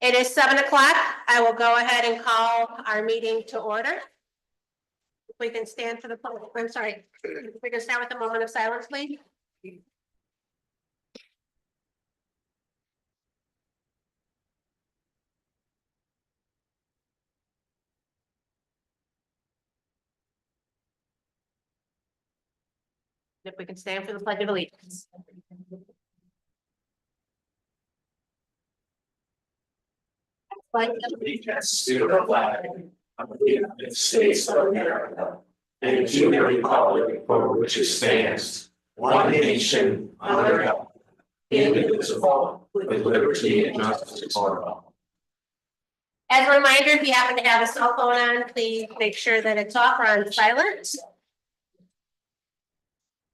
It is 7 o'clock. I will go ahead and call our meeting to order. If we can stand for the, I'm sorry, if we can start with a moment of silence, please. If we can stand for the Pledge of Allegiance. Allegiance to the flag of the United States of America and to the republic for which it stands, one nation under God, indivisible, with liberty and justice for all. As a reminder, if you happen to have a cell phone on, please make sure that it's off or on silent.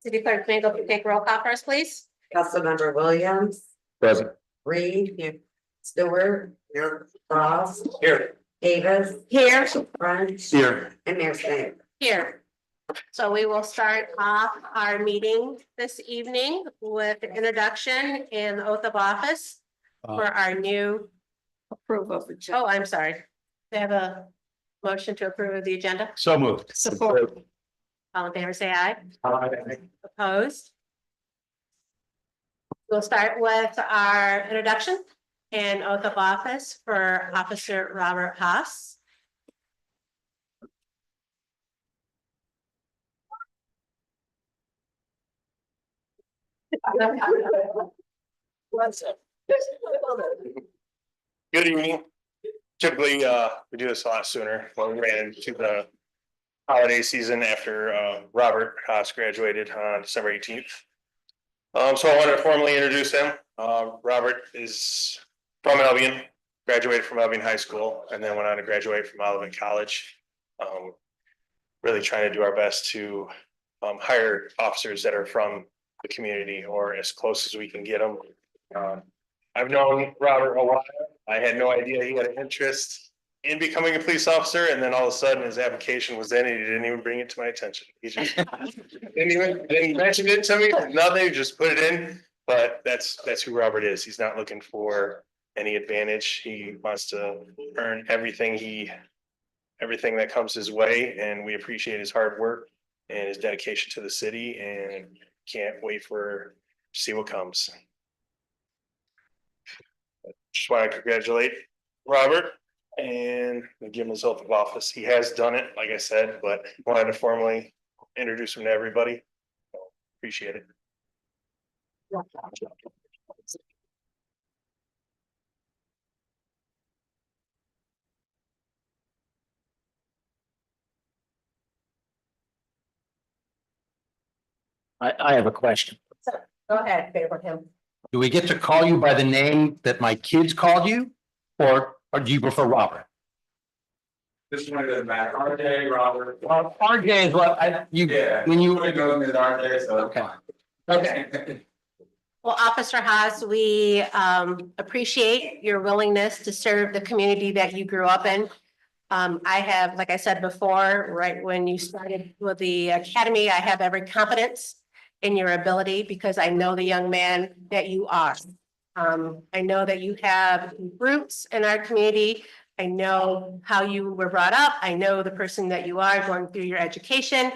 City Clerk, may I go take roll call first, please? Councilmember Williams. Present. Reed. Here. Stewart. Here. Ross. Here. Davis. Here. French. Here. And Mayor Snyder. Here. So we will start off our meeting this evening with the introduction and the oath of office for our new Approval of Oh, I'm sorry. Do I have a motion to approve of the agenda? So moved. Support. All in favor, say aye. Opposed? We'll start with our introduction and oath of office for Officer Robert Haas. Good evening. Typically, we do this a lot sooner. Well, we ran into the holiday season after Robert Haas graduated on December 18th. So I wanted to formally introduce him. Robert is from Albion, graduated from Albion High School, and then went on to graduate from Albion College. Really trying to do our best to hire officers that are from the community or as close as we can get them. I've known Robert a while. I had no idea he had an interest in becoming a police officer, and then all of a sudden his application was in and he didn't even bring it to my attention. He just didn't mention it to me, nothing, just put it in. But that's who Robert is. He's not looking for any advantage. He wants to earn everything that comes his way, and we appreciate his hard work and his dedication to the city, and can't wait to see what comes. Just want to congratulate Robert and give him his oath of office. He has done it, like I said, but wanted to formally introduce him to everybody. Appreciate it. I have a question. Go ahead, favor him. Do we get to call you by the name that my kids called you? Or do you prefer Robert? This one doesn't matter. RJ, Robert. Well, RJ is what when you. Go with RJ, so. Okay. Okay. Well, Officer Haas, we appreciate your willingness to serve the community that you grew up in. I have, like I said before, right when you started with the academy, I have every confidence in your ability because I know the young man that you are. I know that you have roots in our community. I know how you were brought up. I know the person that you are going through your education.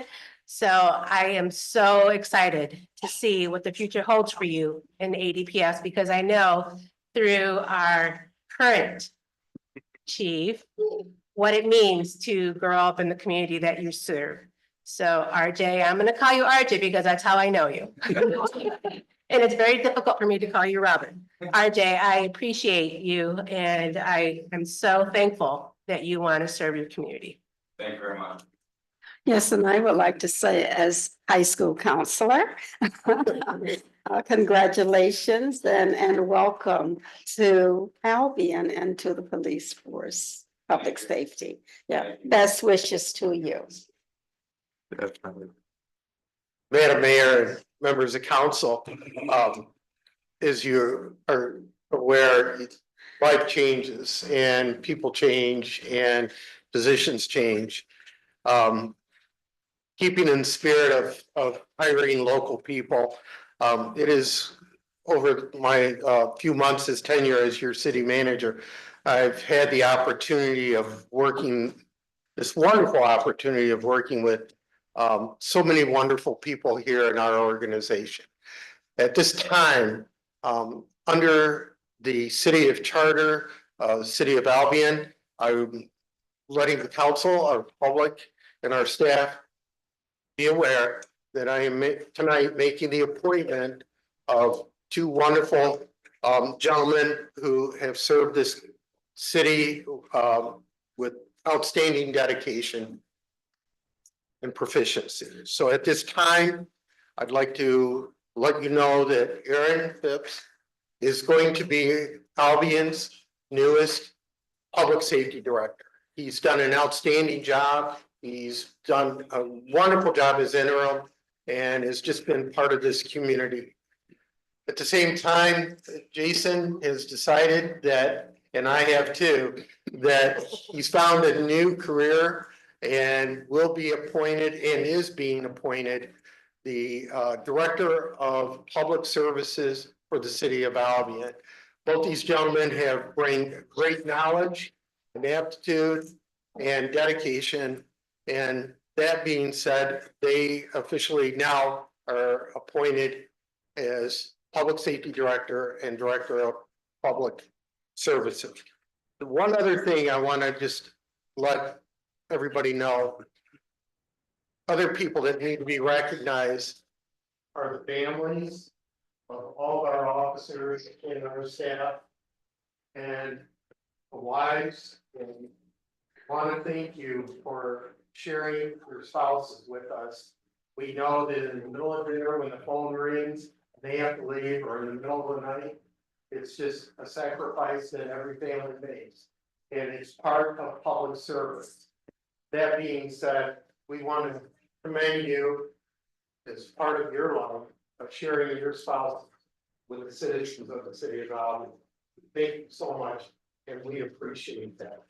So I am so excited to see what the future holds for you in ADPS because I know through our current chief what it means to grow up in the community that you serve. So RJ, I'm going to call you RJ because that's how I know you. And it's very difficult for me to call you Robin. RJ, I appreciate you and I am so thankful that you want to serve your community. Thank you very much. Yes, and I would like to say as high school counselor, congratulations and welcome to Albion and to the police force, public safety. Yeah, best wishes to you. Definitely. Madam Mayor and members of council, as you are aware, life changes and people change and positions change. keeping in spirit of hiring local people. It is over my few months as tenure as your city manager, I've had the opportunity of working, this wonderful opportunity of working with so many wonderful people here in our organization. At this time, under the city of charter, city of Albion, I'm letting the council, our public, and our staff be aware that I am tonight making the appointment of two wonderful gentlemen who have served this city with outstanding dedication and proficiency. So at this time, I'd like to let you know that Aaron Phipps is going to be Albion's newest public safety director. He's done an outstanding job. He's done a wonderful job as interim and has just been part of this community. At the same time, Jason has decided that, and I have too, that he's found a new career and will be appointed and is being appointed the Director of Public Services for the city of Albion. Both these gentlemen have bring great knowledge and aptitude and dedication. And that being said, they officially now are appointed as Public Safety Director and Director of Public Services. The one other thing I want to just let everybody know, other people that need to be recognized are the families of all of our officers and our staff and the wives. And want to thank you for sharing your spouses with us. We know that in the middle of dinner, when the phone rings, they have to leave, or in the middle of the night, it's just a sacrifice that every family makes. And it's part of public service. That being said, we want to commend you as part of your love of sharing your spouse with the citizens of the city of Albion. Thank you so much, and we appreciate that.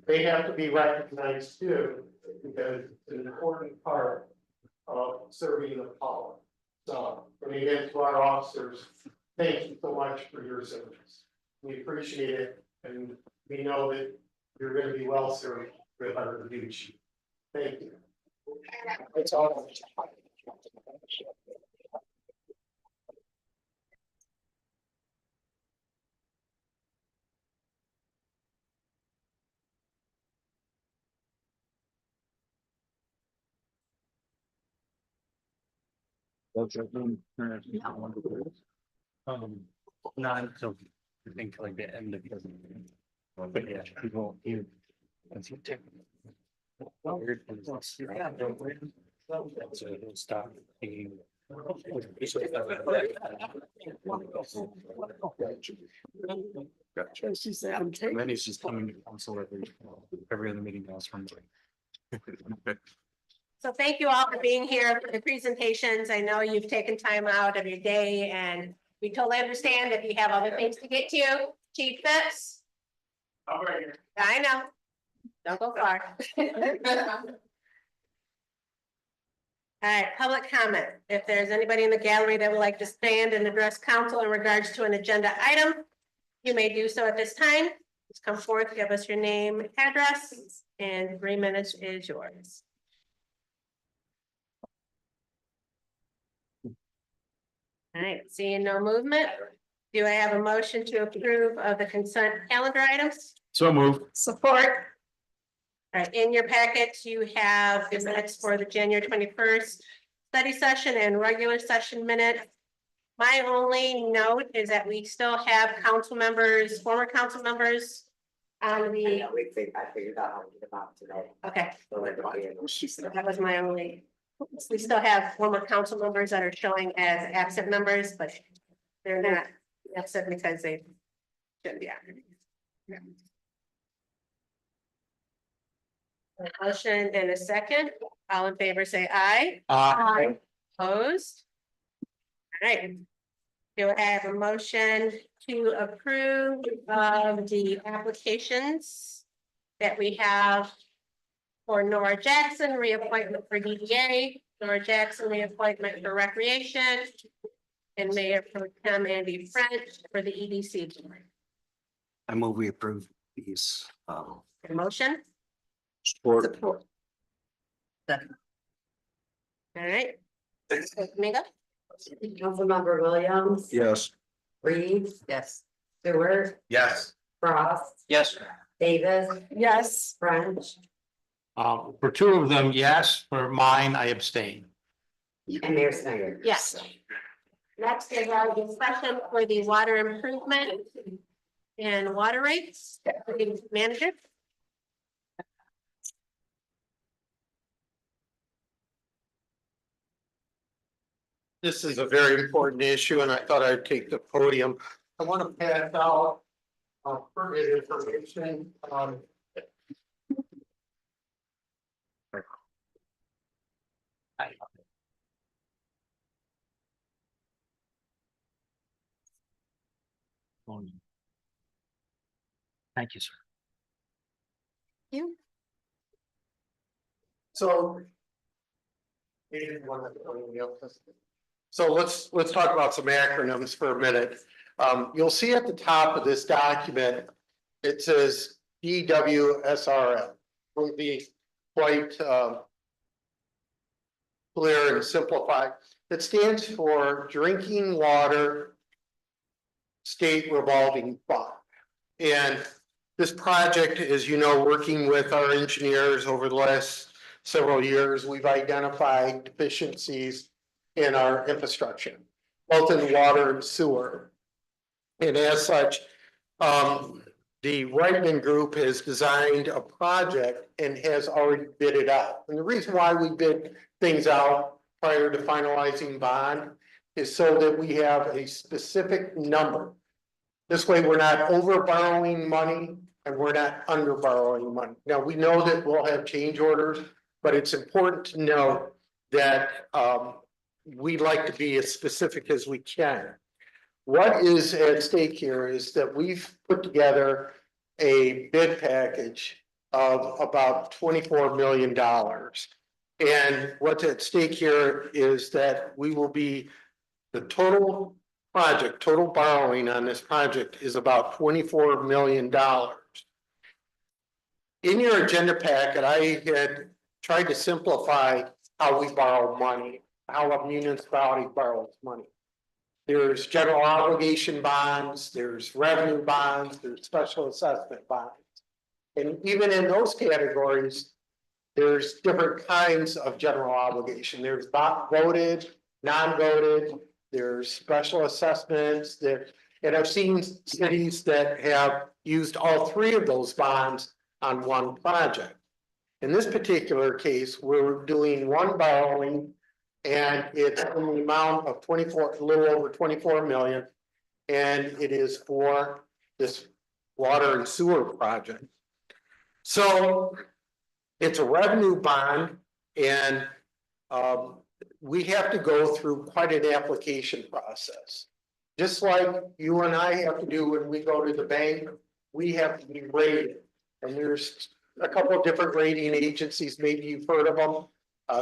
They have to be recognized too, because it's an important part of serving the public. So, and again, to our officers, thank you so much for your service. We appreciate it, and we know that you're going to be well served with our new chief. Thank you. That's all. Not until I think like the end of the. But yeah, people here. Once you take. Weird. So it'll stop being. So she said, I'm taking. Then he's just coming to council every other meeting else from. So thank you all for being here for the presentations. I know you've taken time out of your day, and we totally understand if you have other things to get to. Chief Phipps? All right. I know. Don't go far. All right, public comment. If there's anybody in the gallery that would like to stand and address council in regards to an agenda item, you may do so at this time. Just come forth, give us your name, address, and 3 minutes is yours. All right, seeing no movement, do I have a motion to approve of the consent calendar items? So move. Support. All right, in your packets, you have the minutes for the January 21st study session and regular session minute. My only note is that we still have council members, former council members on the, I figured out how to get them out today. okay, So they're gonna be able to- that was my only. We still have former council members that are showing as absent members, but they're not absent because they shouldn't be absent. A motion and a second. All in favor, say aye. Opposed? All right. Do I have a motion to approve of the applications that we have For Nora Jackson, reappointment for DDA, Nora Jackson, reappointment for Recreation. And Mayor Pro Tem Andy French for the EDC board. I move we approve these. A motion, Support. Support. all right. Domingo? Councilmember Williams. Yes. Reed. Yes. Stewart. Yes. Frost. Yes. Davis. Yes. French. For two of them, yes, for mine, I abstain. And Mayor Snyder. Yes. Next is our discussion for the water improvement and water rates. Manager? This is a very important issue and I thought I'd take the podium. I want to pass out permit information on. Thank you, sir. You? So. So let's talk about some acronyms for a minute. You'll see at the top of this document, it says DWSRM. Will be quite clear and simplified. It stands for Drinking Water State Revolving Fund. And this project, as you know, working with our engineers over the last several years, we've identified deficiencies in our infrastructure, both in water and sewer. And as such, the Reitman Group has designed a project and has already bid it out. And the reason why we bid things out prior to finalizing bond is so that we have a specific number. This way, we're not over borrowing money and we're not under borrowing money. Now, we know that we'll have change orders, but it's important to know that we'd like to be as specific as we can. What is at stake here is that we've put together a bid package of about $24 million. And what's at stake here is that we will be, the total project, total borrowing on this project is about $24 million. In your agenda packet, I had tried to simplify how we borrow money, how a municipality borrows money. There's general obligation bonds, there's revenue bonds, there's special assessment bonds. And even in those categories, there's different kinds of general obligation. There's voted, non-voted, there's special assessments there. And I've seen cities that have used all three of those bonds on one project. In this particular case, we're doing one borrowing and it's in the amount of a little over 24 million. And it is for this water and sewer project. So it's a revenue bond and we have to go through quite an application process. Just like you and I have to do when we go to the bank, we have to be rated. And there's a couple of different rating agencies, maybe you've heard of them,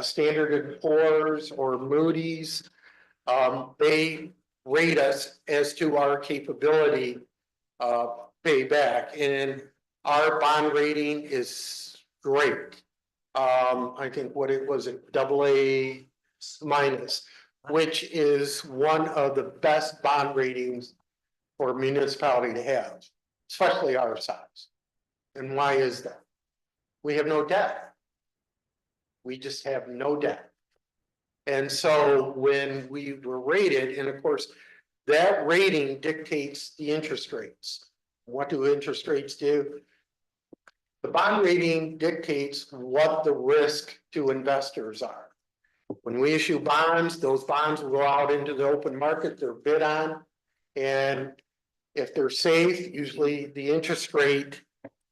Standard & Poor's or Moody's. They rate us as to our capability payback, and our bond rating is great. I think what it was, AA minus, which is one of the best bond ratings for a municipality to have, especially our size. And why is that? We have no debt. We just have no debt. And so when we were rated, and of course, that rating dictates the interest rates. What do interest rates do? The bond rating dictates what the risk to investors are. When we issue bonds, those bonds will go out into the open market, they're bid on. And if they're safe, usually the interest rate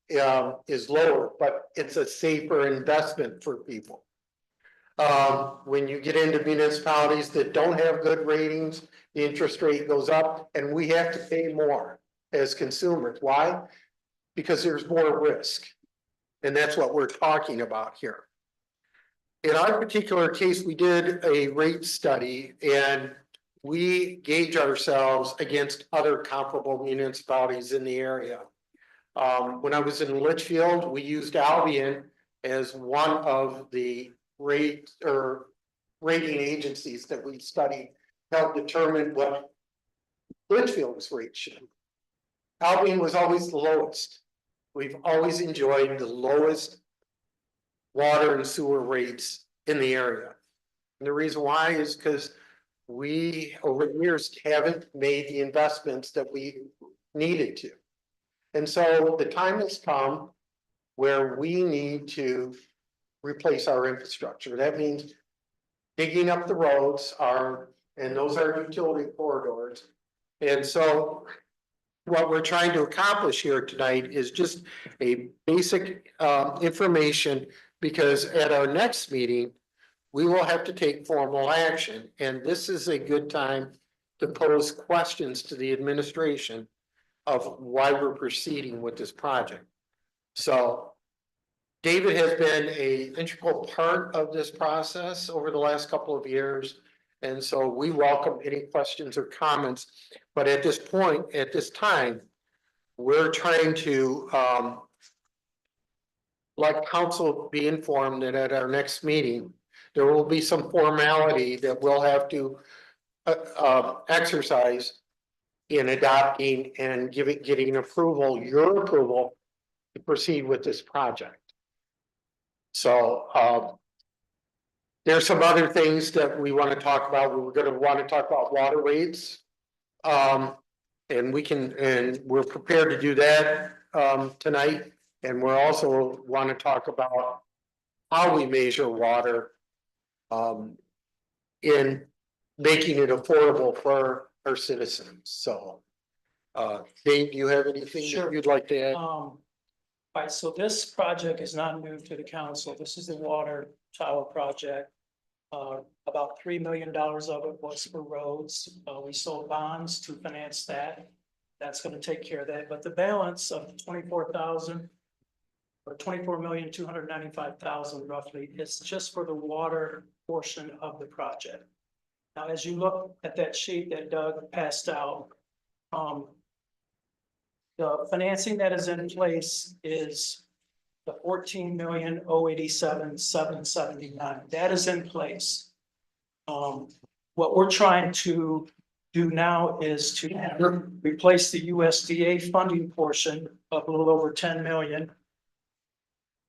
is lower, but it's a safer investment for people. When you get into municipalities that don't have good ratings, the interest rate goes up and we have to pay more as consumers. Why? Because there's more risk. And that's what we're talking about here. In our particular case, we did a rate study and we gauge ourselves against other comparable municipalities in the area. When I was in Litchfield, we used Albion as one of the rating agencies that we studied, helped determine what Litchfield's rate should be. Albion was always the lowest. We've always enjoyed the lowest water and sewer rates in the area. And the reason why is because we, over the years, haven't made the investments that we needed to. And so the time has come where we need to replace our infrastructure. That means digging up the roads and those are utility corridors. And so what we're trying to accomplish here tonight is just a basic information, because at our next meeting, we will have to take formal action. And this is a good time to pose questions to the administration of why we're proceeding with this project. So David has been an integral part of this process over the last couple of years. And so we welcome any questions or comments. But at this point, at this time, we're trying to let council be informed that at our next meeting, there will be some formality that we'll have to exercise in adopting and getting approval, your approval, to proceed with this project. So there's some other things that we want to talk about. We're going to want to talk about water rates. And we're prepared to do that tonight. And we're also want to talk about how we measure water in making it affordable for our citizens. So Dave, do you have anything Sure. that you'd like to add? Right, so this project is not new to the council. This is the water tower project. About $3 million of it was for roads. We sold bonds to finance that. That's gonna take care of that, but the balance of 24,000 or 24,295,000 roughly is just for the water portion of the project. Now, as you look at that sheet that Doug passed out, the financing that is in place is the 14,087,779. That is in place. What we're trying to do now is to replace the USDA funding portion of a little over 10 million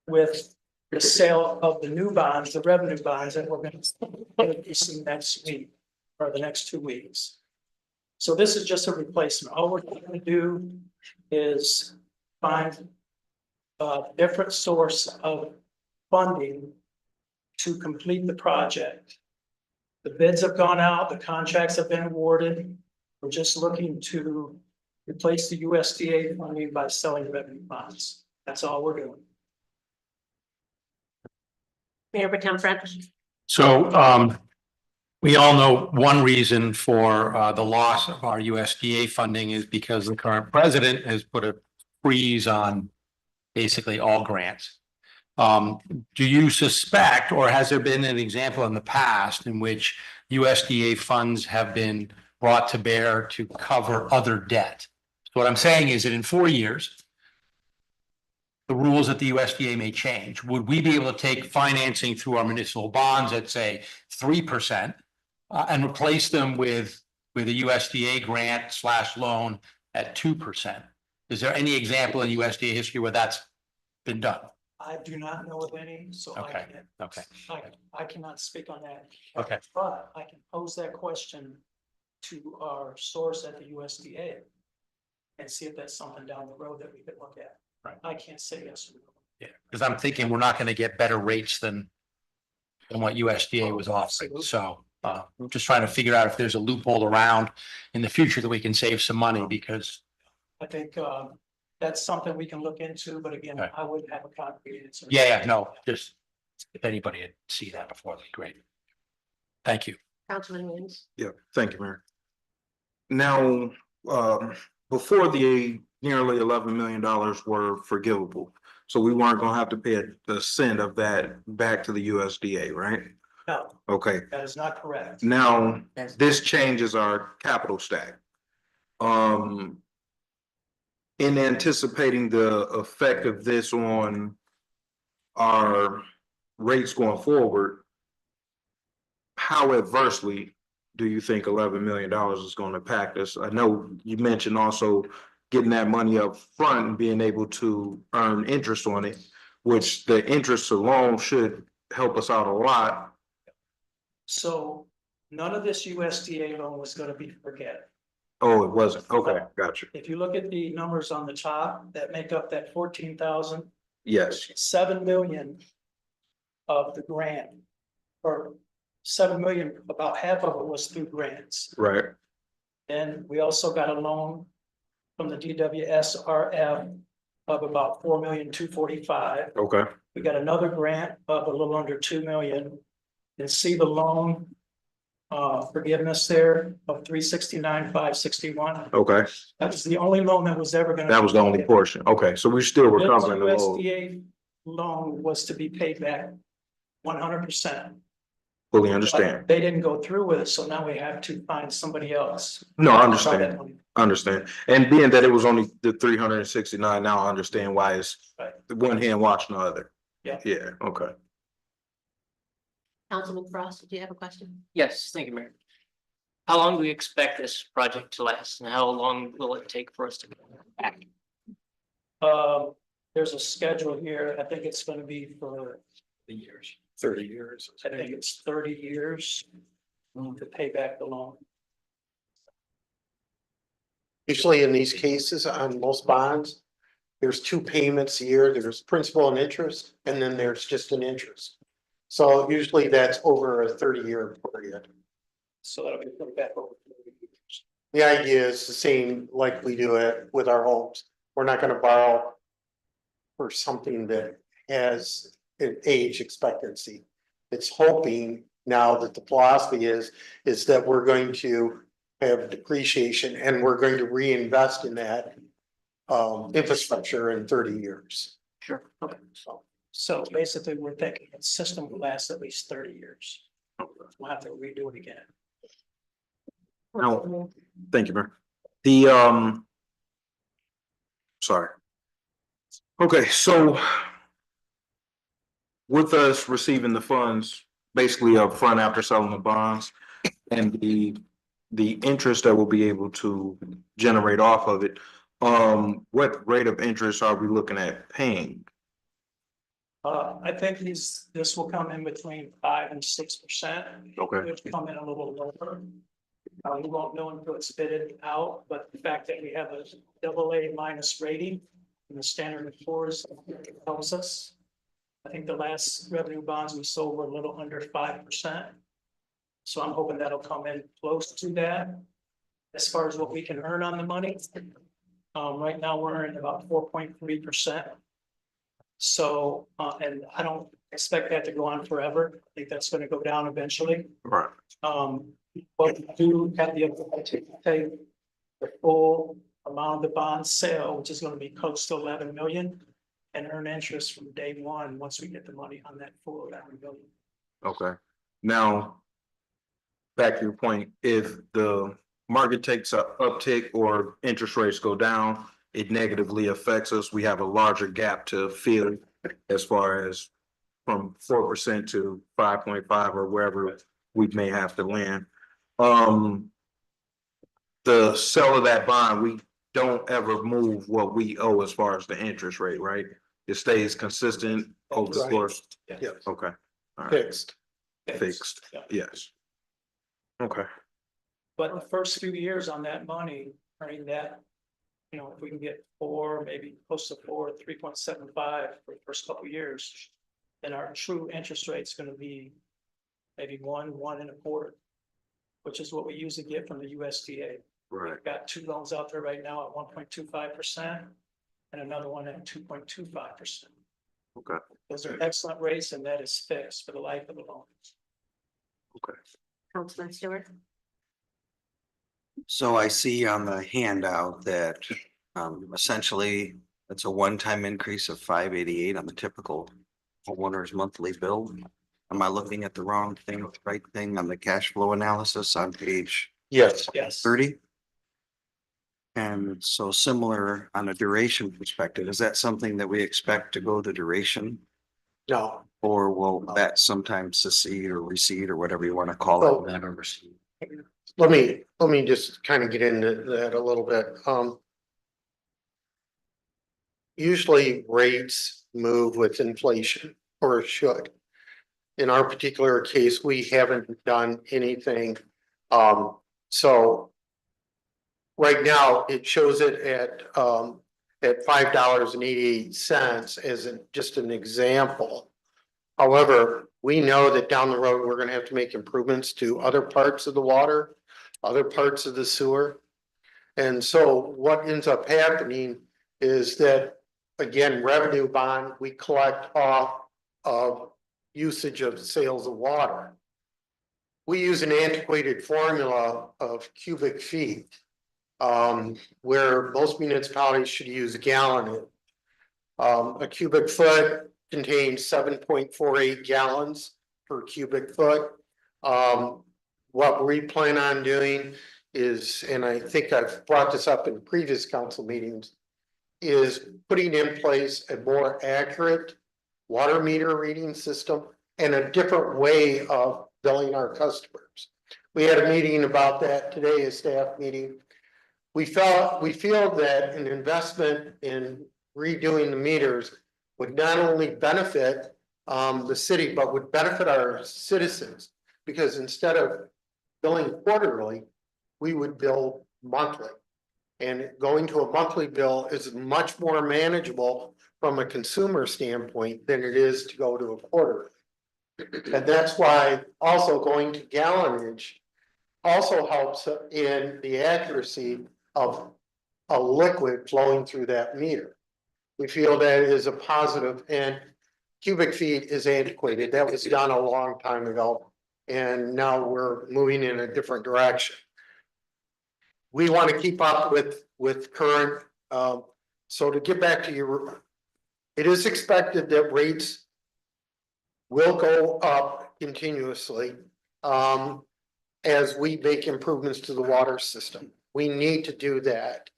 with the sale of the new bonds, the revenue bonds that we're going to see next week or the next 2 weeks. So this is just a replacement. All we're going to do is find a different source of funding to complete the project. The bids have gone out, the contracts have been awarded. We're just looking to replace the USDA funding by selling revenue bonds. That's all we're doing. Mayor Pro Tem French. So we all know one reason for the loss of our USDA funding is because the current president has put a freeze on basically all grants. Do you suspect, or has there been an example in the past in which USDA funds have been brought to bear to cover other debt? So what I'm saying is that in 4 years, the rules at the USDA may change. Would we be able to take financing through our municipal bonds at say 3% and replace them with a USDA grant / loan at 2%? Is there any example in USDA history where that's been done? I do not know of any, so Okay, okay. I cannot speak on that. Okay. But I can pose that question to our source at the USDA and see if that's something down the road that we could look at. Right. I can't say yes or no. Yeah, because I'm thinking we're not going to get better rates than what USDA was offering. Absolutely. So I'm just trying to figure out if there's a loophole around in the future that we can save some money, because I think that's something we can look into, but again, Okay. I wouldn't have a concrete answer. yeah, no, just if anybody had seen that before, that'd be great. Thank you. Councilman Williams. Yeah, thank you, Mayor. Now, before the nearly $11 million were forgivable, So we weren't gonna have to pay a cent of that back to the USDA, right? No, Okay, that is not correct. now, this changes our capital stack. In anticipating the effect of this on our rates going forward, how adversely do you think $11 million is going to impact us? I know you mentioned also getting that money up front and being able to earn interest on it, which the interest alone should help us out a lot. So none of this USDA loan was gonna be forget. Oh, it wasn't. Okay, gotcha. If you look at the numbers on the top that make up that 14,000, Yes, 7 million of the grant, or 7 million, about half of it was through grants. right. And we also got a loan from the DWSRF of about 4,245,000. Okay, We got another grant of a little under 2 million. And see the loan forgiveness there of 369,561. okay. That was the only loan that was ever gonna. That was the only portion. Okay, so we still were This covering the load, USDA loan was to be paid back 100%. fully understand. They didn't go through with it, so now we have to find somebody else. No, I Try that understand, money. understand. And being that it was only the 369, now I understand why it's Right. the one hand washing the other. Yeah. Yeah, okay. Councilman Frost, do you have a question? Yes, thank you, Mayor. How long do we expect this project to last and how long will it take for us to get back? There's a schedule here. I think it's gonna be for The years. 30 years. I think it's 30 years to pay back the loan. Usually in these cases, on most bonds, there's two payments a year, there's principal and interest, and then there's just an interest. So usually that's over a 30-year period. So that'll be put back over. 30 years. The idea is the same like we do it with our homes. We're not gonna borrow for something that has an age expectancy. It's hoping now that the philosophy is that we're going to have depreciation and we're going to reinvest in that infrastructure in 30 years. Sure, okay. So basically, we're thinking the system will last at least 30 years. We'll have to redo it again. No, thank you, Mayor. The, sorry. Okay, so with us receiving the funds basically upfront after selling the bonds and the interest that we'll be able to generate off of it, what rate of interest are we looking at paying? I think this will come in between 5% and 6%. Okay. Which come in a little lower. We won't know until it's fitted out, but the fact that we have a AA- rating in the Standard & Poor's tells us. I think the last revenue bonds we sold were a little under 5%. So I'm hoping that'll come in close to that. As far as what we can earn on the money. Right now we're earning about 4.3%. So, and I don't expect that to go on forever. I think that's gonna go down eventually. Right. But we do have the ability to take the full amount of the bond sale, which is gonna be close to 11 million. And earn interest from day one, once we get the money on that full 11 million. Okay, now. Back to your point, if the market takes a uptick or interest rates go down, it negatively affects us. We have a larger gap to fill as far as from 4% to 5.5 or wherever we may have to land. The sale of that bond, we don't ever move what we owe as far as the interest rate, right? It stays consistent over the Right. course. Yeah. Okay, all right, Fixed. fixed, Yeah. yes. Okay, But the first few years on that money, earning that, you know, if we can get 4, maybe close to 4, 3.75 for the first couple of years. Then our true interest rate's gonna be maybe 1.25, which is what we usually get from the USDA. right, We've got 2 loans out there right now at 1.25% and another one at 2.25%. okay, Those are excellent rates and that is fixed for the life of the loan. okay. Councilman Stewart? So I see on the handout that essentially That's a one-time increase of $588 on the typical homeowner's monthly bill. Am I looking at the wrong thing, right thing on the cash flow analysis on page Yes, Yes. 30? And so similar on a duration perspective, is that something that we expect to go the duration? no, Or will that sometimes secede or recede or whatever you want to call So- it? Never recede. let me just kind of get into that a little bit. Usually rates move with inflation or should. In our particular case, we haven't done anything. So right now it shows it at $5.88 as just an example. However, we know that down the road, we're gonna have to make improvements to other parts of the water, other parts of the sewer. And so what ends up happening is that, again, revenue bond, we collect off of usage of sales of water. We use an antiquated formula of cubic feet, where most municipalities should use a gallon. A cubic foot contains 7.48 gallons per cubic foot. What we plan on doing is, and I think I've brought this up in previous council meetings, is putting in place a more accurate water meter reading system and a different way of billing our customers. We had a meeting about that today, a staff meeting. We feel that an investment in redoing the meters would not only benefit the city, but would benefit our citizens. Because instead of billing quarterly, we would bill monthly. And going to a monthly bill is much more manageable from a consumer standpoint than it is to go to a quarterly. And that's why also going to gallonage also helps in the accuracy of a liquid flowing through that meter. We feel that is a positive, and cubic feet is antiquated. That was done a long time ago. And now we're moving in a different direction. We want to keep up with current, so to get back to your, it is expected that rates will go up continuously, as we make improvements to the water system. We need to do that.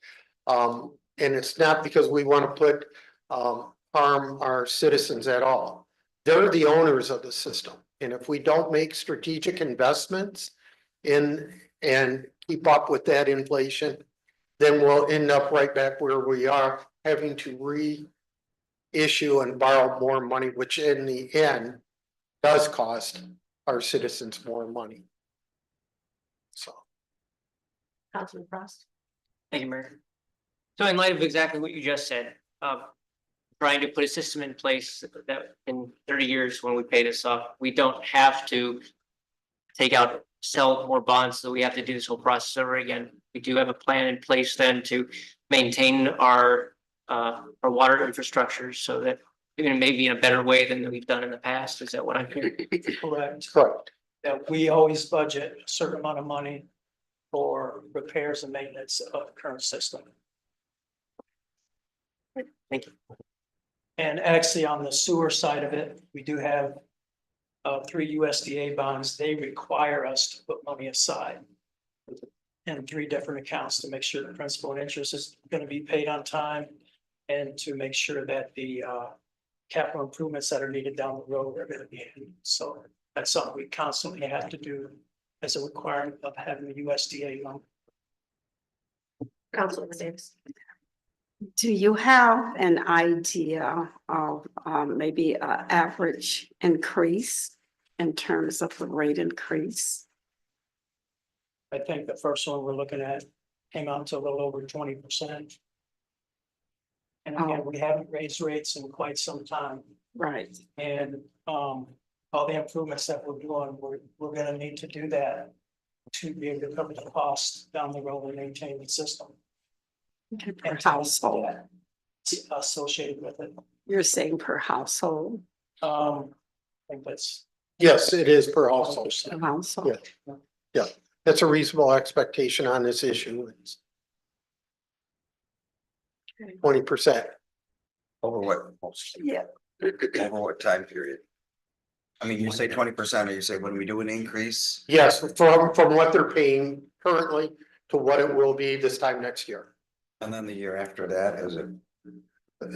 And it's not because we want to put, harm our citizens at all. They're the owners of the system. And if we don't make strategic investments in and keep up with that inflation, then we'll end up right back where we are, having to reissue and borrow more money, which in the end does cost our citizens more money. So. Councilman Frost? Thank you, Mayor. So in light of exactly what you just said, trying to put a system in place that in 30 years, when we pay this off, we don't have to sell more bonds, so we have to do this whole process over again. We do have a plan in place then to maintain our water infrastructure so that even maybe in a better way than we've done in the past. Is that what I'm hearing? Correct. Correct. That we always budget a certain amount of money for repairs and maintenance of the current system. Thank you. And actually, on the sewer side of it, we do have 3 USDA bonds. They require us to put money aside in 3 different accounts to make sure the principal and interest is going to be paid on time, and to make sure that the capital improvements that are needed down the road are going to be handled. So that's something we constantly have to do as a requirement of having the USDA loan. Councilman Davis? Do you have an idea of maybe an average increase in terms of the rate increase? I think the first one we're looking at came out to a little over 20%. And again, we haven't raised rates in quite some time. Right. And all the improvements that we're doing, we're gonna need to do that to be able to cover the costs down the road and maintain the system. Per household. Associated with it. You're saying per household? I think that's. Yes, it is per household. Per household. Yeah, that's a reasonable expectation on this issue. It's 20%. Over what? Yeah. Over what time period? I mean, you say 20%, or you say when we do an increase? Yes, from what they're paying currently to what it will be this time next year. And then the year after that, is it?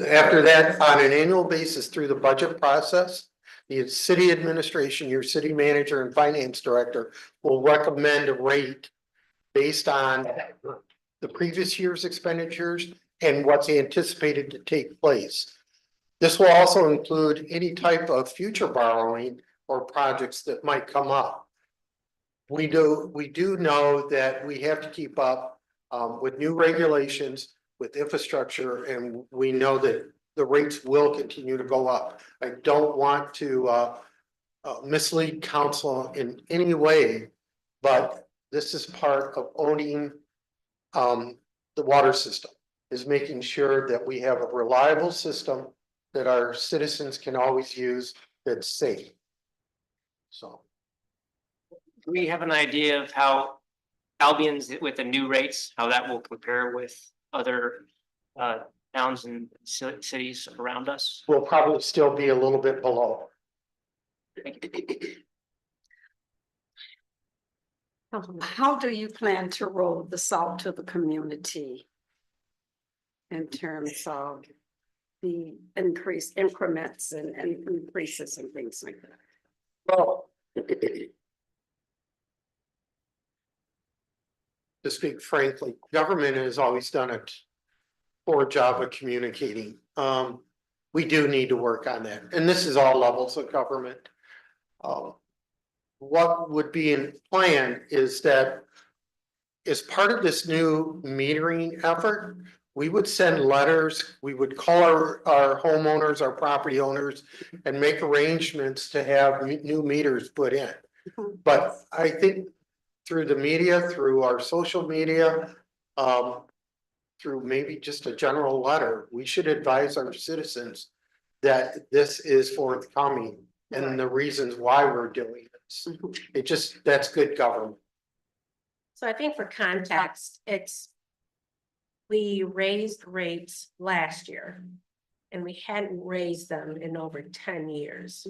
After that, on an annual basis through the budget process, the city administration, your city manager and finance director will recommend a rate based on the previous year's expenditures and what's anticipated to take place. This will also include any type of future borrowing or projects that might come up. We do know that we have to keep up with new regulations, with infrastructure, and we know that the rates will continue to go up. I don't want to mislead council in any way, but this is part of owning the water system, is making sure that we have a reliable system that our citizens can always use, that's safe. So. Do we have an idea of how Albion's with the new rates, how that will compare with other towns and cities around us? We'll probably still be a little bit below. How do you plan to roll this out to the community? In terms of the increased increments and increases and things like that? Well. To speak frankly, government has always done a poor job of communicating. We do need to work on that, and this is all levels of government. What would be in plan is that as part of this new metering effort, we would send letters, we would call our homeowners, our property owners, and make arrangements to have new meters put in. But I think through the media, through our social media, through maybe just a general letter, we should advise our citizens that this is forthcoming and the reasons why we're doing this. It just, that's good government. So I think for context, we raised rates last year and we hadn't raised them in over 10 years.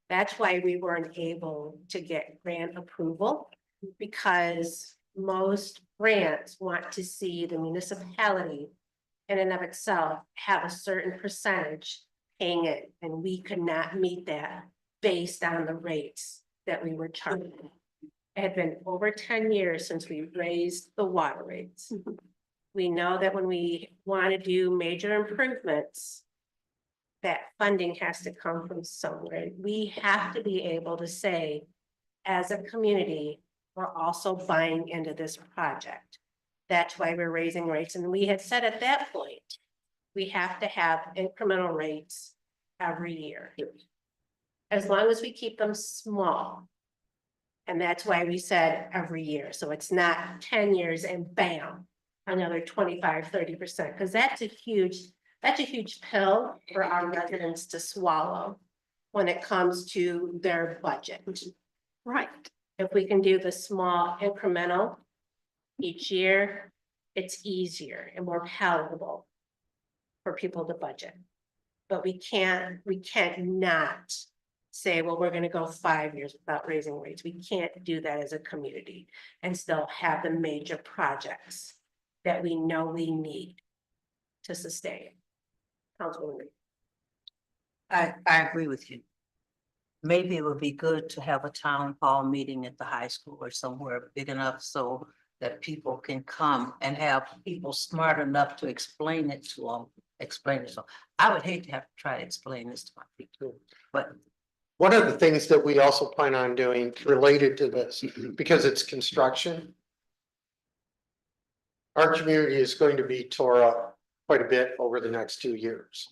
That's why we weren't able to get grant approval, because most grants want to see the municipality in and of itself have a certain percentage paying it, and we could not meet that based on the rates that we were charging. It had been over 10 years since we raised the water rates. We know that when we want to do major improvements, that funding has to come from somewhere. We have to be able to say, as a community, we're also buying into this project. That's why we're raising rates. And we had said at that point, we have to have incremental rates every year, as long as we keep them small. And that's why we said every year. So it's not 10 years and bam, another 25, 30%, because that's a huge pill for our residents to swallow when it comes to their budget. Right. If we can do the small incremental each year, it's easier and more palatable for people to budget. But we can't not say, well, we're going to go 5 years without raising rates. We can't do that as a community and still have the major projects that we know we need to sustain. Councilwoman. I agree with you. Maybe it would be good to have a town hall meeting at the high school or somewhere big enough so that people can come and have people smart enough to explain it to them. So I would hate to have to try to explain this to my people, but. One of the things that we also plan on doing related to this, because it's construction, our community is going to be tore up quite a bit over the next 2 years.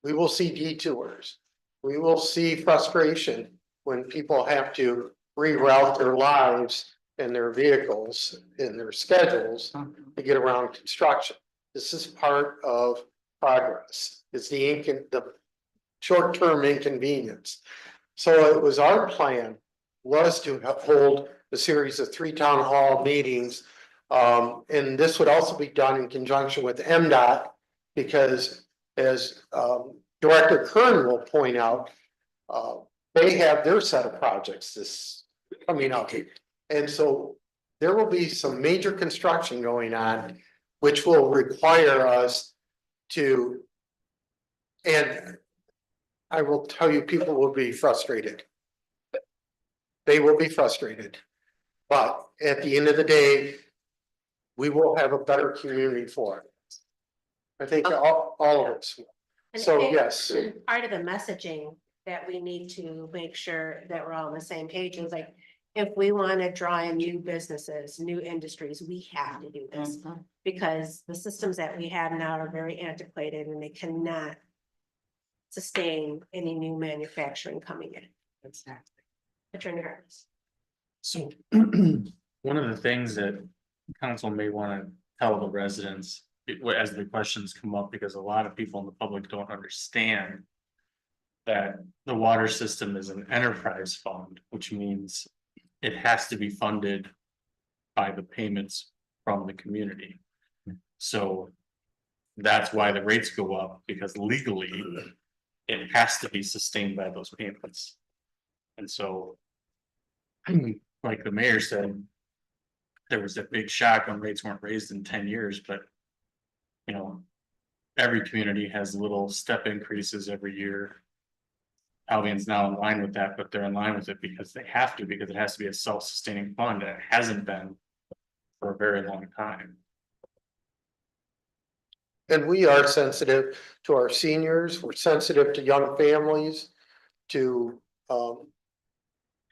We will see detours. We will see frustration when people have to reroute their lives and their vehicles and their schedules to get around construction. This is part of progress. It's the short-term inconvenience. So it was our plan was to hold a series of 3 town hall meetings. And this would also be done in conjunction with MDOT, because as Director Kern will point out, they have their set of projects this coming up. And so there will be some major construction going on, which will require us to, and I will tell you, people will be frustrated. They will be frustrated. But at the end of the day, we will have a better community for it. I think all of us. And So, it- yes. Part of the messaging that we need to make sure that we're all on the same page is like, if we want to draw in new businesses, new industries, we have to do this. Because the systems that we have now are very antiquated and they cannot sustain any new manufacturing coming in. Exactly. Attorney Harris. So one of the things that council may want to tell the residents as the questions come up, because a lot of people in the public don't understand that the water system is an enterprise fund, which means it has to be funded by the payments from the community. So that's why the rates go up, because legally it has to be sustained by those payments. And so, like the mayor said, there was a big shock when rates weren't raised in 10 years, but you know, every community has little step increases every year. Albion's now in line with that, but they're in line with it because they have to, because it has to be a self-sustaining fund, and it hasn't been for a very long time. And we are sensitive to our seniors, we're sensitive to young families, to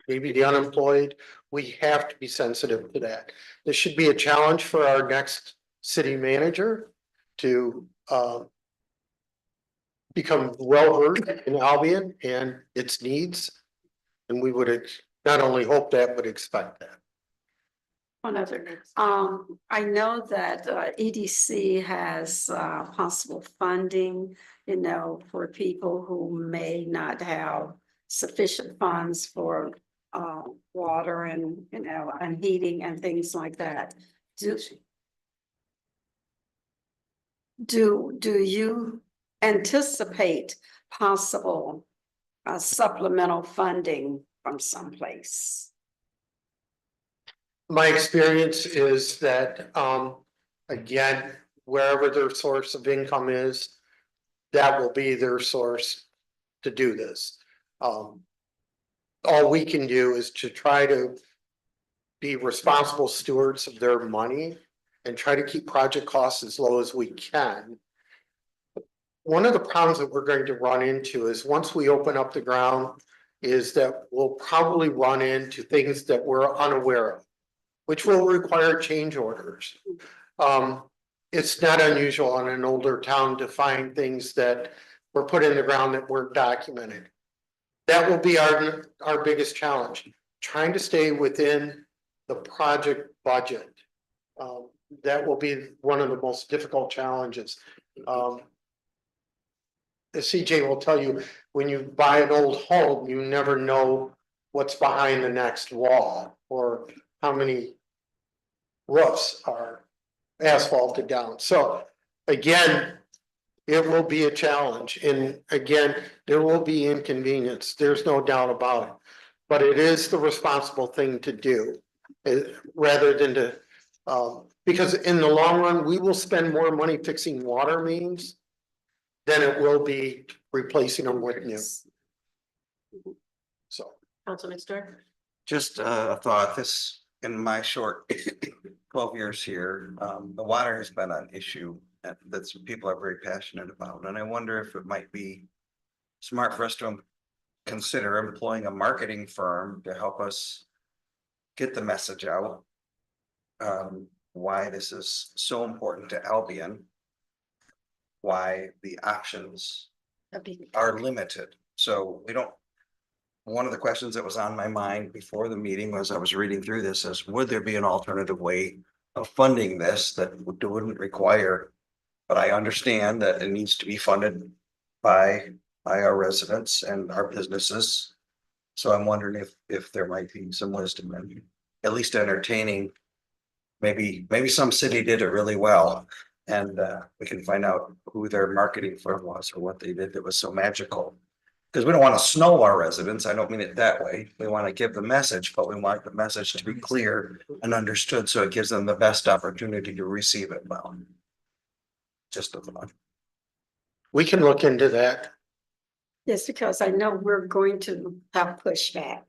maybe the unemployed. We have to be sensitive to that. This should be a challenge for our next city manager to become well heard in Albion and its needs. And we would not only hope that, but expect that. One other, I know that EDC has possible funding, you know, for people who may not have sufficient funds for water and, you know, and heating and things like that. Do you anticipate possible supplemental funding from someplace? My experience is that, again, wherever their source of income is, that will be their source to do this. All we can do is to try to be responsible stewards of their money and try to keep project costs as low as we can. One of the problems that we're going to run into is once we open up the ground, is that we'll probably run into things that we're unaware of, which will require change orders. It's not unusual in an older town to find things that were put in the ground that weren't documented. That will be our biggest challenge, trying to stay within the project budget. That will be one of the most difficult challenges. The CJ will tell you, when you buy an old home, you never know what's behind the next wall or how many roofs are asphalted down. So again, it will be a challenge. And again, there will be inconvenience. There's no doubt about it. But it is the responsible thing to do rather than to, because in the long run, we will spend more money fixing water mains than it will be replacing them with new. So. Councilman Stewart. Just a thought, this, in my short 12 years here, the water has been an issue that some people are very passionate about. And I wonder if it might be smart for us to consider employing a marketing firm to help us get the message out. Why this is so important to Albion. Why the options are limited. So we don't, one of the questions that was on my mind before the meeting was I was reading through this is, would there be an alternative way of funding this that wouldn't require, but I understand that it needs to be funded by our residents and our businesses. So I'm wondering if there might be some wisdom in at least entertaining. Maybe some city did it really well. And we can find out who their marketing firm was or what they did that was so magical. Because we don't want to snow our residents. I don't mean it that way. We want to give the message, but we want the message to be clear and understood, so it gives them the best opportunity to receive it well. Just a thought. We can look into that. Yes, because I know we're going to have pushback,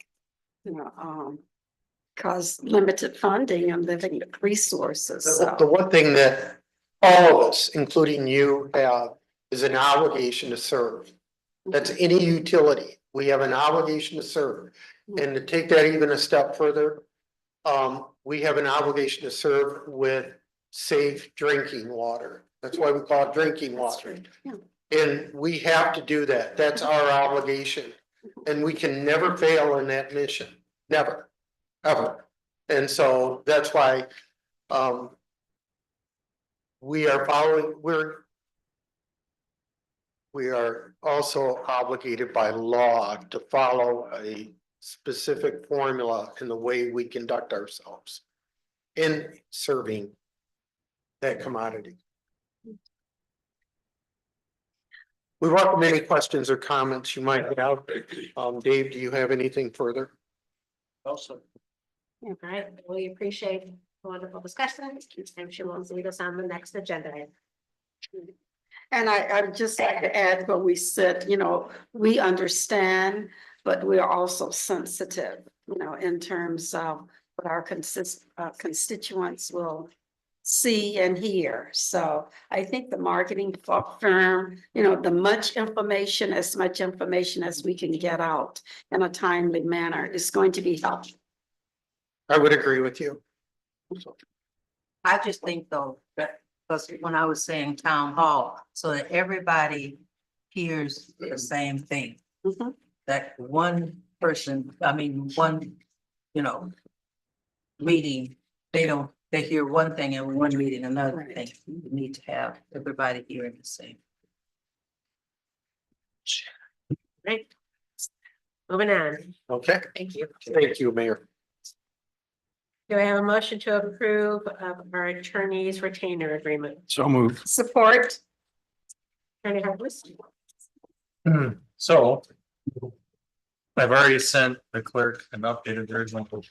cause limited funding and limited resources, The so. one thing that all of us, including you, have is an obligation to serve. That's any utility. We have an obligation to serve. And to take that even a step further, we have an obligation to serve with safe drinking water. That's why we call it drinking water. Yeah. And we have to do that. That's our obligation. And we can never fail in that mission. Never, ever. And so that's why, we are following, we are also obligated by law to follow a specific formula in the way we conduct ourselves in serving that commodity. We welcome any questions or comments you might have. Dave, do you have anything further? Also. All right, we appreciate the wonderful discussion. I'm sure we'll see us on the next agenda. And I'd just like to add what we said, we understand, but we are also sensitive, in terms of what our constituents will see and hear. So I think the marketing firm, the as much information as we can get out in a timely manner is going to be helpful. I would agree with you. I just think though, that, because when I was saying town hall, so that everybody hears the same thing. Mhm. That one person, meeting, they hear one thing and one meeting, another Right. thing. You need to have everybody hearing the same. Right. Moving on. Okay, Thank you. thank you, Mayor. Do I have a motion to approve of our attorney's retainer agreement? So moved. Support. Attorney Harris? So. I've already sent the clerk an updated version of the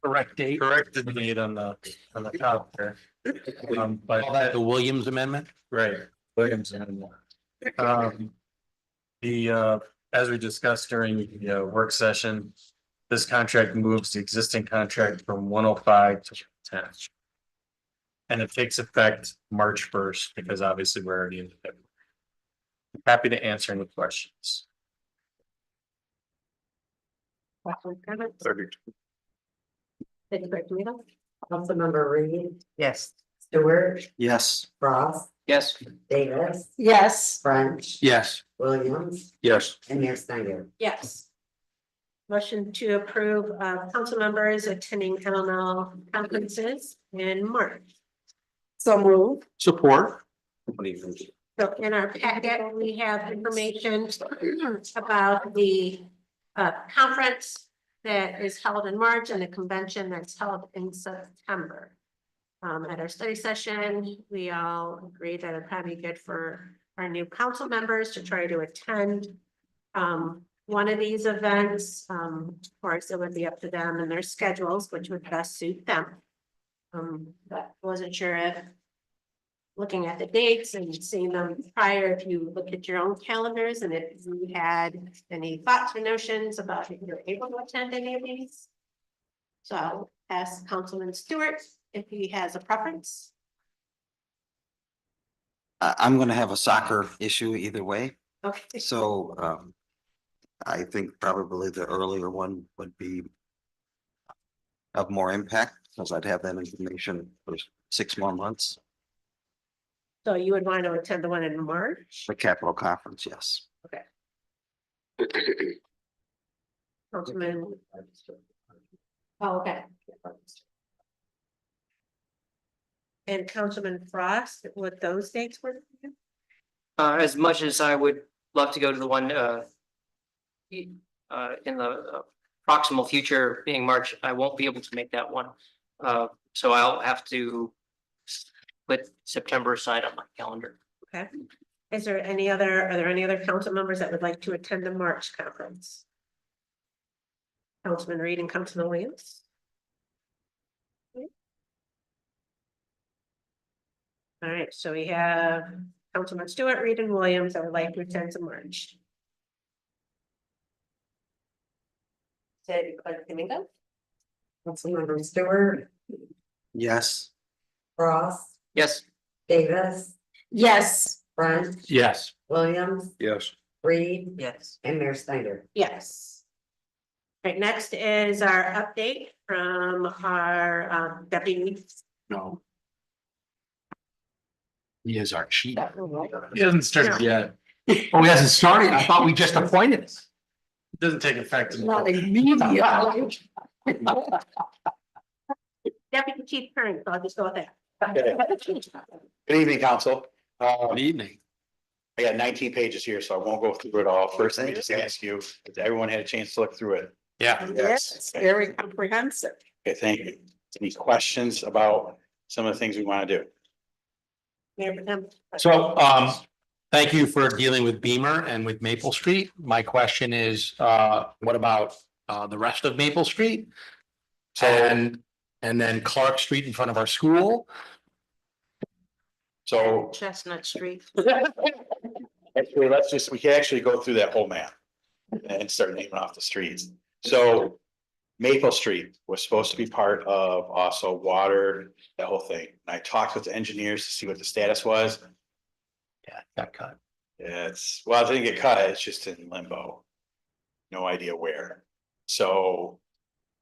corrected date on the top there. But The Williams amendment? right, Williams and as we discussed during the work session, this contract moves the existing contract from 105 to 10. And it takes effect March 1st, because obviously we're already in February. Happy to answer any questions. Councilmember Reed, Yes. Stewart, Yes. Frost, Yes. Davis, Yes. French. Yes. Williams Yes. and Mayor Snyder. Yes. Motion to approve council members attending MML conferences in March. So move. Support. So in our packet, we have information about the conference that is held in March and the convention that's held in September. At our study session, we all agreed that it'd probably be good for our new council members to try to attend one of these events. Of course, it would be up to them and their schedules, which would best suit them. But wasn't sure if looking at the dates and seeing them prior, if you look at your own calendars and if you had any thoughts or notions about if you're able to attend any of these. So I'll ask Councilman Stewart if he has a preference. I'm gonna have a soccer issue either way, Okay. so I think probably the earlier one would be of more impact, because I'd have that information for 6 more months. So you would want to attend the one in March? The Capitol Conference, yes. Councilman. Oh, okay. And Councilman Frost, would those dates work for you? As much as I would love to go to the one in the proximal future being March, I won't be able to make that one. So I'll have to put September aside on my calendar. Okay. Are there any other council members that would like to attend the March conference? Councilman Reed and Councilman Williams? All right, so we have Councilman Stewart, Reed and Williams that would like to attend to March. City Clerk Domingo? Councilmember Stewart, Yes. Ross, Yes, Davis, Yes, French, Yes. Williams, Yes. Reed, Yes. and Mayor Snyder. Yes. Right, next is our update from our deputy. No. He is our chief. He hasn't started yet. Oh, he hasn't started. I thought we just appointed him. It doesn't take effect. not immediately. Deputy Chief Curran, so I'll just go with that. Good evening, council. Good evening. I got 19 pages here, so I won't go through it all. First, let me just ask you, has everyone had a chance to look through it? Yeah. Yes, very comprehensive. Okay, thank you. Any questions about some of the things we want to do? Mayor Pro Tem. So, thank you for dealing with Beamer and with Maple Street. My question is, what about, the rest of Maple Street? And then Clark Street in front of our school? So Chestnut Street. actually, we can actually go through that whole map and start naming off the streets. So Maple Street was supposed to be part of also water, that whole thing. And I talked with the engineers to see what the status was. Yeah, got cut. Well, it didn't get cut, it's just in limbo. No idea where. So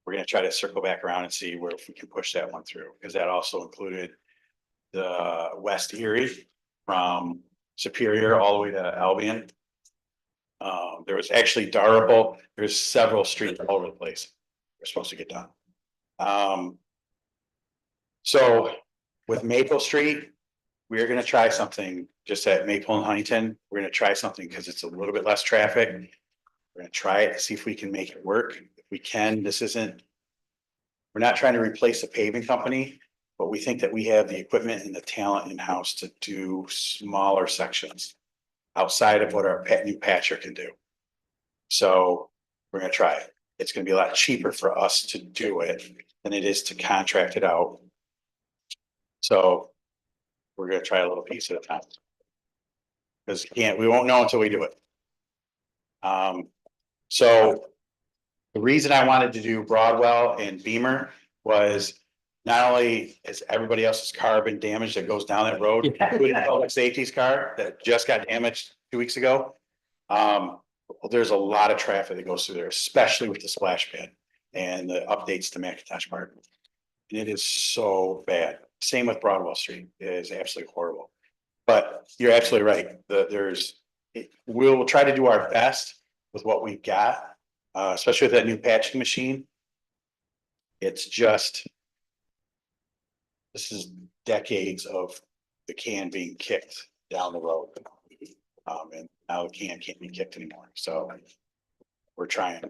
we're gonna try to circle back around and see where if we can push that one through, because that also included the West Erie from Superior all the way to Albion. There was actually Darable, there's several streets all over the place. We're supposed to get done. So with Maple Street, we're gonna try something just at Maple and Huntington. We're gonna try something because it's a little bit less traffic. We're gonna try it, see if we can make it work. If we can, we're not trying to replace a paving company, but we think that we have the equipment and the talent in-house to do smaller sections outside of what our new patcher can do. So we're gonna try it. It's gonna be a lot cheaper for us to do it than it is to contract it out. So we're gonna try a little piece at a time. Because we won't know until we do it. So the reason I wanted to do Broadwell and Beamer was not only is everybody else's car been damaged that goes down that road, including public safety's car that just got damaged 2 weeks ago. There's a lot of traffic that goes through there, especially with the splash pad and the updates to McIntosh Park. And it is so bad. Same with Broadwell Street. It is absolutely horrible. But you're absolutely right. We'll try to do our best with what we've got, especially with that new patching machine. It's just, this is decades of the can being kicked down the road. And now the can can't be kicked anymore. So we're trying.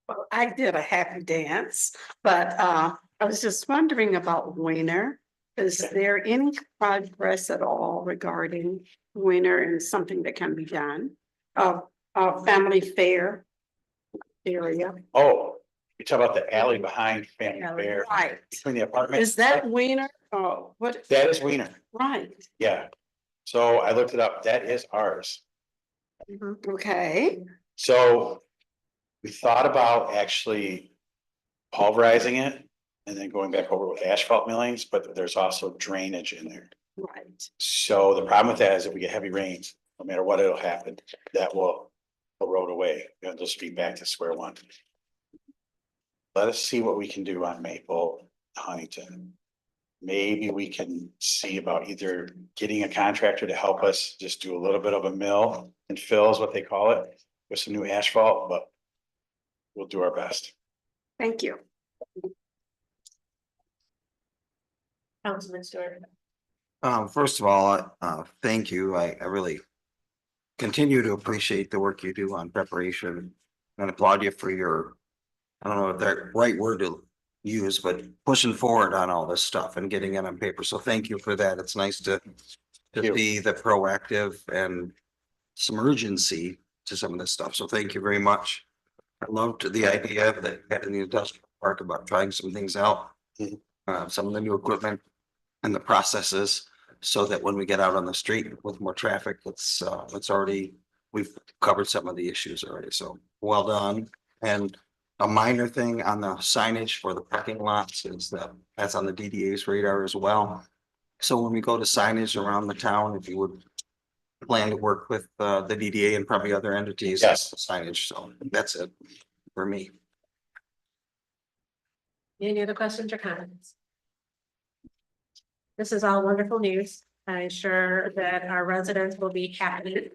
Well, I did a happy dance, but I was just wondering about Winter. Is there any progress at all regarding Winter and something that can be done? Family fair area. Oh, you talk about the alley behind Family Fair. Right. Between the apartments. Is that Winter? Oh, what? That is Wiener. Right. Yeah. So I looked it up. That is ours. Okay. So we thought about actually pulverizing it and then going back over with asphalt millings, but there's also drainage in there. Right. So the problem with that is if we get heavy rains, no matter what it'll happen, that will erode away. It'll just be back to square one. Let us see what we can do on Maple, Huntington. Maybe we can see about either getting a contractor to help us just do a little bit of a mill and fill is what they call it with some new asphalt, but we'll do our best. Thank you. Councilman Stewart. First of all, thank you. I really continue to appreciate the work you do on preparation and applaud you for your, I don't know if that right word to use, but pushing forward on all this stuff and getting it on paper. So thank you for that. It's nice to see the proactive and some urgency to some of this stuff. So thank you very much. I loved the idea that you had in the industrial park about trying some things out. Some of the new equipment and the processes, so that when we get out on the street with more traffic, it's already, we've covered some of the issues already. So well done. And a minor thing on the signage for the parking lots is that that's on the DDA's radar as well. So when we go to signage around the town, if you would plan to work with the DDA and probably other entities. Yes. Signage, so that's it for me. Any other questions or comments? This is all wonderful news. I'm sure that our residents will be happy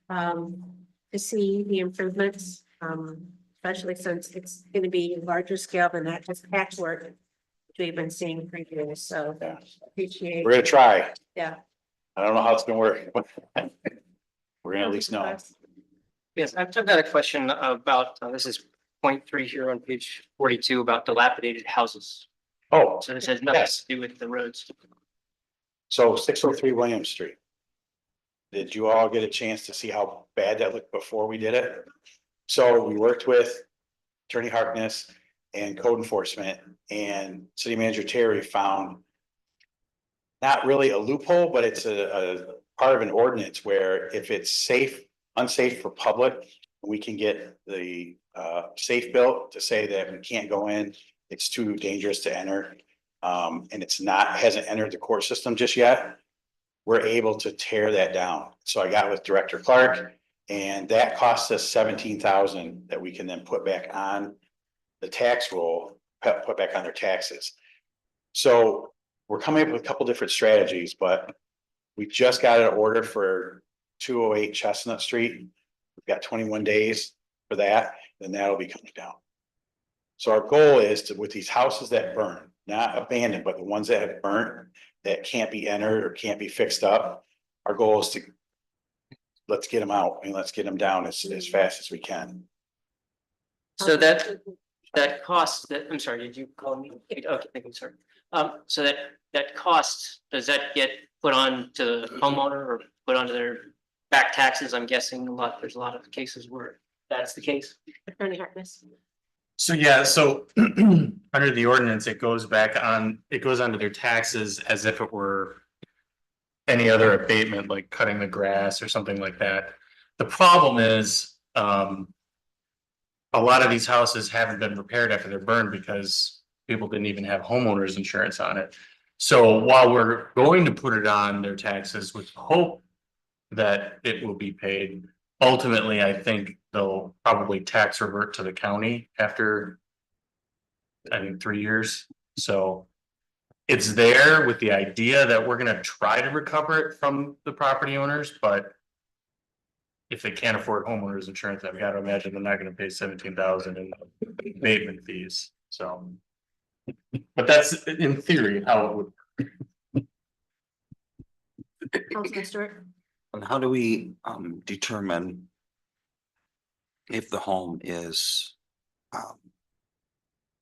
to see the improvements, especially since it's going to be larger scale than that just patchwork which we've been seeing for years. So appreciate. We're gonna try. Yeah. I don't know how it's gonna work. We're gonna at least know. Yes, I've got a question about, this is point 3 here on page 42 about dilapidated houses. Oh, So this has nothing yes. to do with the roads. So 603 William Street. Did you all get a chance to see how bad that looked before we did it? So we worked with Attorney Harkness and code enforcement, and City Manager Terry found not really a loophole, but it's a part of an ordinance where if it's safe, unsafe for public, we can get the safe built to say that we can't go in, it's too dangerous to enter. And it's not, hasn't entered the court system just yet. We're able to tear that down. So I got with Director Clark, and that cost us 17,000 that we can then put back on the tax roll, put back on their taxes. So we're coming up with a couple different strategies, but we just got an order for 208 Chestnut Street. We've got 21 days for that, then that'll be coming down. So our goal is to, with these houses that burn, not abandoned, but the ones that have burnt, that can't be entered or can't be fixed up. Our goal is to, let's get them out and let's get them down as fast as we can. So that cost, that, I'm sorry, did you call me? Okay, thank you, sir. So that cost, does that get put on to the homeowner or put onto their back taxes? I'm guessing there's a lot of cases where that's the case. Attorney Harkness. So yeah, so under the ordinance, it goes onto their taxes as if it were any other abatement, like cutting the grass or something like that. The problem is, a lot of these houses haven't been repaired after they're burned because people didn't even have homeowners insurance on it. So while we're going to put it on their taxes with hope that it will be paid, ultimately, I think they'll probably tax revert to the county after, I think, 3 years. So it's there with the idea that we're gonna try to recover it from the property owners, but if they can't afford homeowners insurance, I've got to imagine they're not gonna pay 17,000 in abatement fees, so. But that's in theory how it would. Councilman Stewart. And how do we determine if the home is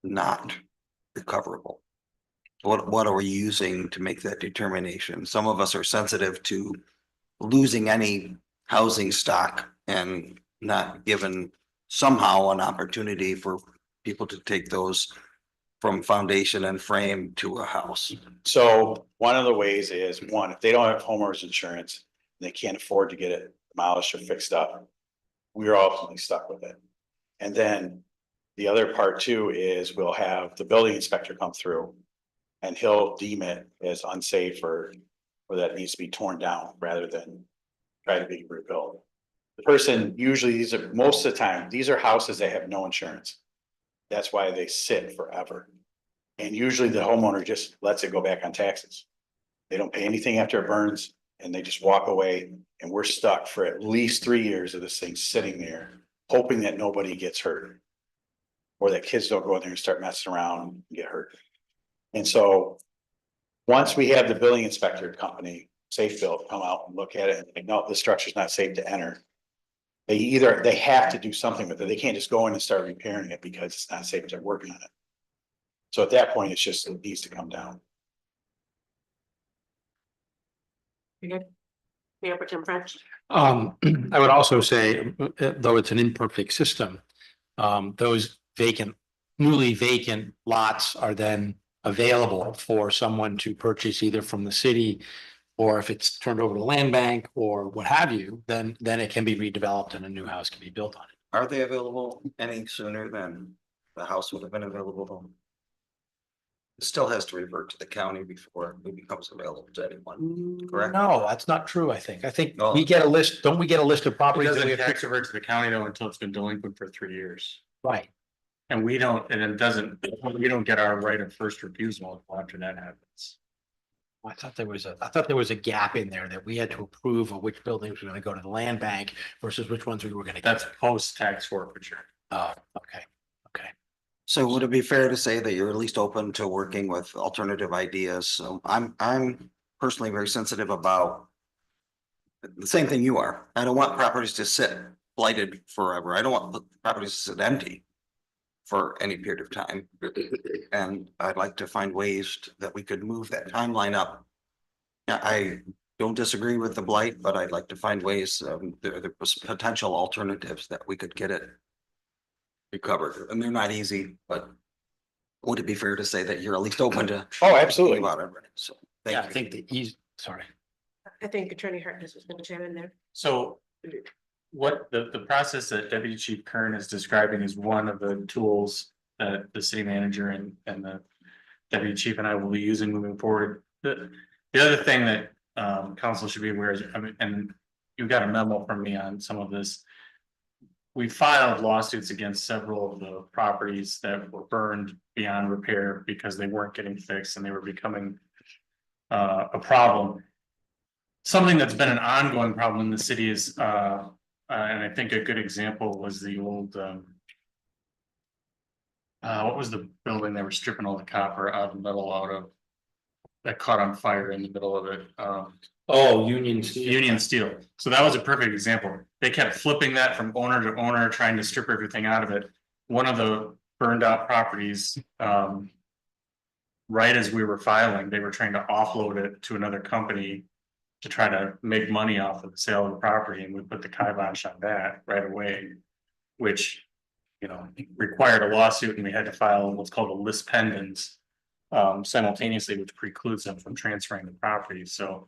not recoverable? What are we using to make that determination? Some of us are sensitive to losing any housing stock and not given somehow an opportunity for people to take those from foundation and frame to a house. So one of the ways is, one, if they don't have homeowners insurance, they can't afford to get it demolished or fixed up, we're ultimately stuck with it. And then the other part too is we'll have the building inspector come through and he'll deem it as unsafe or that needs to be torn down rather than try to be rebuilt. The person, usually these are, most of the time, these are houses that have no insurance. That's why they sit forever. And usually the homeowner just lets it go back on taxes. They don't pay anything after it burns and they just walk away, and we're stuck for at least 3 years of this thing sitting there, hoping that nobody gets hurt. Or that kids don't go in there and start messing around and get hurt. And so once we have the building inspector company, Safe Build, come out and look at it and like, no, the structure's not safe to enter. They have to do something with it. They can't just go in and start repairing it because it's not safe to work on it. So at that point, it's just, it needs to come down. Mayor Pro Tem French. I would also say, though it's an imperfect system, those newly vacant lots are then available for someone to purchase either from the city, or if it's turned over to the land bank or what have you, then it can be redeveloped and a new house can be built on it. Are they available any sooner than the house would have been available? It still has to revert to the county before it becomes available to anyone, correct? No, that's not true, I think. I think No. we get a list, don't we get a list of It properties that we doesn't have? tax revert to the county though until it's been delinquent for 3 years. Right. And we don't, and it doesn't, we don't get our right of first refusal after that happens. I thought there was a gap in there that we had to approve of which buildings were gonna go to the land bank versus which ones we were gonna. That's post-tax forfeiture. Okay. So would it be fair to say that you're at least open to working with alternative ideas? So I'm personally very sensitive about the same thing you are. I don't want properties to sit blighted forever. I don't want properties to sit empty for any period of time. And I'd like to find ways that we could move that timeline up. Yeah, I don't disagree with the blight, but I'd like to find ways, there was potential alternatives that we could get it recovered, and they're not easy, but would it be fair to say that you're at least open to? Oh, absolutely. About it, so, Yeah, I thank you. think sorry. I think Attorney Hartness was going to chime in there. So what the process that Deputy Chief Kern is describing is one of the tools that the city manager and the deputy chief and I will be using moving forward. The other thing that council should be aware is, I mean, and you got a memo from me on some of this. We filed lawsuits against several of the properties that were burned beyond repair because they weren't getting fixed and they were becoming a problem. Something that's been an ongoing problem in the city is, and I think a good example was the old, what was the building they were stripping all the copper out of the middle out of? That caught on fire in the middle of it. Oh, Union Steel. Union Steel. So that was a perfect example. They kept flipping that from owner to owner, trying to strip everything out of it. One of the burned out properties, right as we were filing, they were trying to offload it to another company to try to make money off of the sale of the property, and we put the kibosh on that right away, which, you know, required a lawsuit, and we had to file what's called a lis pendens simultaneously, which precludes them from transferring the property. So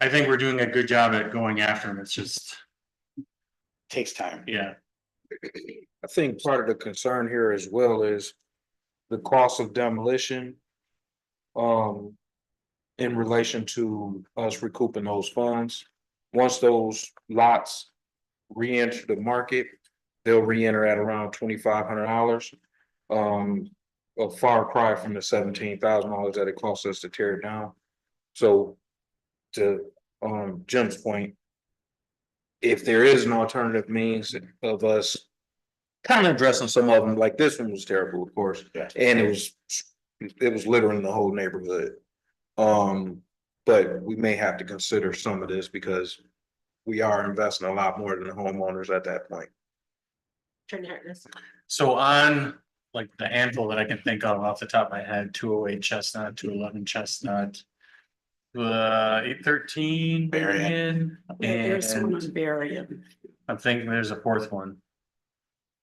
I think we're doing a good job at going after them. It's just Takes time. yeah. I think part of the concern here as well is the cost of demolition. In relation to us recouping those funds. Once those lots re-enter the market, they'll re-enter at around $2,500. A far cry from the $17,000 that it costs us to tear it down. So to Jim's point, if there is an alternative means of us kind of addressing some of them, like this one was terrible, of course, and it was littering the whole neighborhood. But we may have to consider some of this because we are investing a lot more than the homeowners at that point. Attorney Hartness. So on like the handful that I can think of off the top of my head, 208 Chestnut, 211 Chestnut, 813 Berrien, There's one and Berrien. I'm thinking there's a fourth one.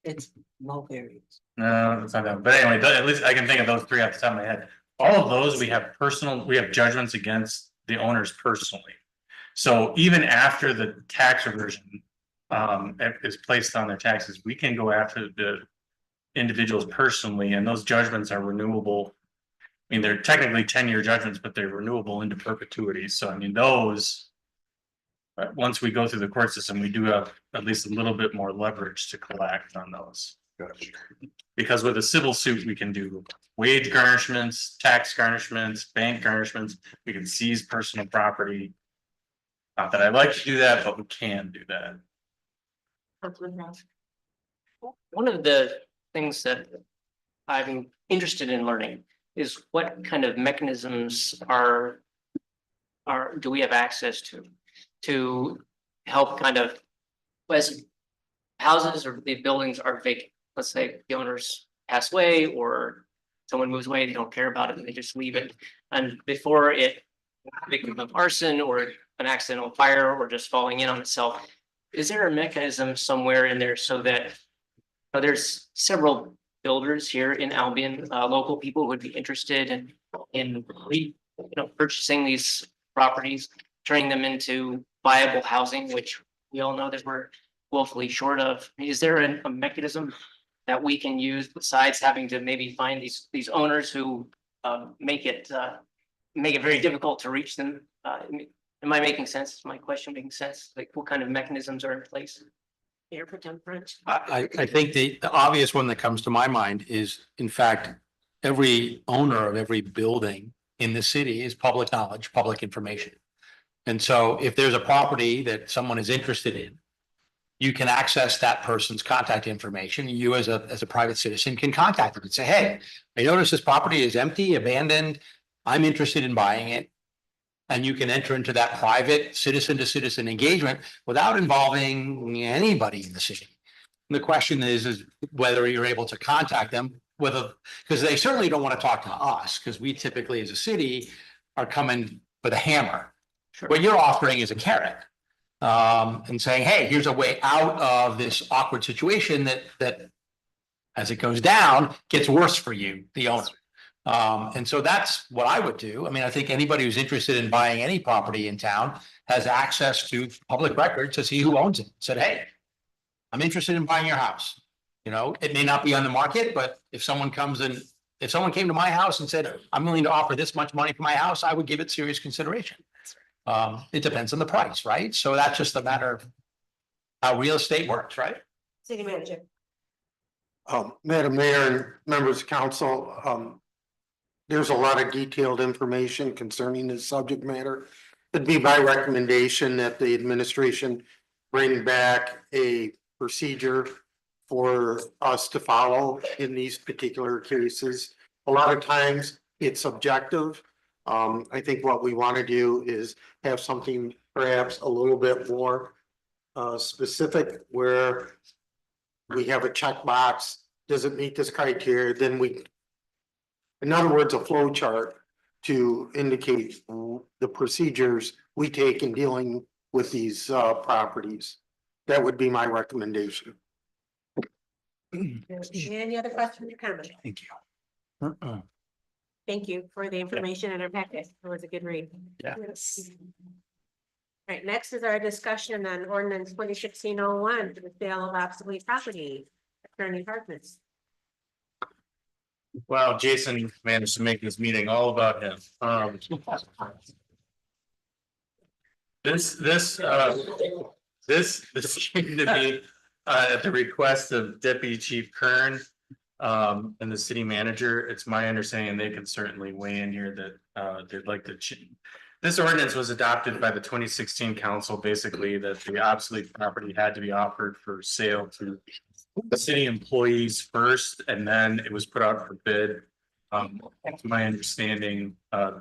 It's mulberries. No, it's not that, but anyway, at least I can think of those three off the top of my head. All of those, we have judgments against the owners personally. So even after the tax reversion is placed on their taxes, we can go after the individuals personally, and those judgments are renewable. I mean, they're technically 10-year judgments, but they're renewable into perpetuity. So I mean, those, once we go through the court system, we do have at least a little bit more leverage to collect on those. Gotcha. Because with a civil suit, we can do wage garnishments, tax garnishments, bank garnishments, we can seize personal property. Not that I like to do that, but we can do that. One of the things that I'm interested in learning is what kind of mechanisms do we have access to help kind of, as houses or the buildings are vacant, let's say the owners pass away or someone moves away, they don't care about it, and they just leave it. And before it, victim of arson or an accidental fire or just falling in on itself, is there a mechanism somewhere in there so that there's several builders here in Albion, local people would be interested in purchasing these properties, turning them into viable housing, which we all know that we're woefully short of. Is there a mechanism that we can use besides having to maybe find these owners who make it very difficult to reach them? Am I making sense? Is my question making sense? Like, what kind of mechanisms are in place? Mayor Pro Tem French? I think the obvious one that comes to my mind is, in fact, every owner of every building in the city is public knowledge, public information. And so if there's a property that someone is interested in, you can access that person's contact information. You as a private citizen can contact them and say, hey, I notice this property is empty, abandoned. I'm interested in buying it. And you can enter into that private citizen to citizen engagement without involving anybody in the city. And the question is whether you're able to contact them, because they certainly don't want to talk to us, because we typically as a city are coming with a hammer. Sure. What you're offering is a carrot. And saying, hey, here's a way out of this awkward situation that as it goes down, gets worse for you, the owner. And so that's what I would do. I mean, I think anybody who's interested in buying any property in town has access to public records to see who owns it. Said, hey, I'm interested in buying your house. You know, it may not be on the market, but if someone came to my house and said, I'm willing to offer this much money for my house, I would give it serious consideration. It depends on the price, right? So that's just a matter of how real estate works, right? City manager. Madam Mayor and members of council, there's a lot of detailed information concerning this subject matter. It'd be my recommendation that the administration bring back a procedure for us to follow in these particular cases. A lot of times it's subjective. I think what we want to do is have something perhaps a little bit more specific, where we have a checkbox. Does it meet this criteria? Then in other words, a flow chart to indicate the procedures we take in dealing with these properties. That would be my recommendation. Any other questions or comments? Thank you. Thank you for the information in our packet. It was a good read. Yeah. Yes. All right, next is our discussion on ordinance 2016-01 for the sale of obsolete property. Attorney Harkness. Wow, Jason managed to make this meeting all about him. This came to me at the request of Deputy Chief Kern and the city manager. It's my understanding they can certainly weigh in here that they'd like to change. This ordinance was adopted by the 2016 council, basically that the obsolete property had to be offered for sale to the city employees first, and then it was put out for bid. To my understanding,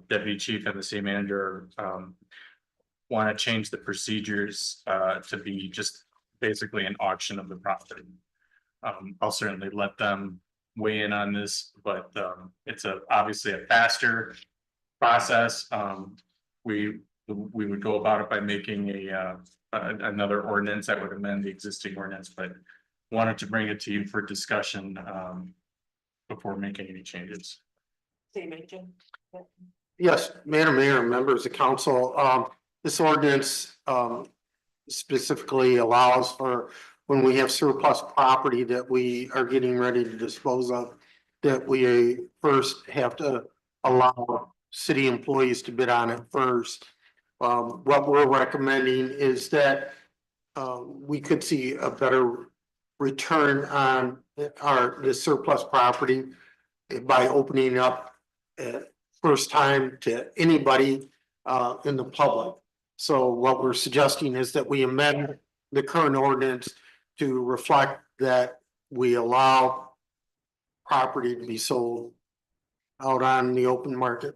Deputy Chief and the city manager want to change the procedures to be just basically an auction of the property. I'll certainly let them weigh in on this, but it's obviously a faster process. We would go about it by making another ordinance that would amend the existing ordinance, but wanted to bring it to you for discussion before making any changes. Yes, Madam Mayor and members of council, this ordinance specifically allows for when we have surplus property that we are getting ready to dispose of, that we first have to allow city employees to bid on it first. What we're recommending is that we could see a better return on the surplus property by opening up first time to anybody in the public. So what we're suggesting is that we amend the current ordinance to reflect that we allow property to be sold out on the open market.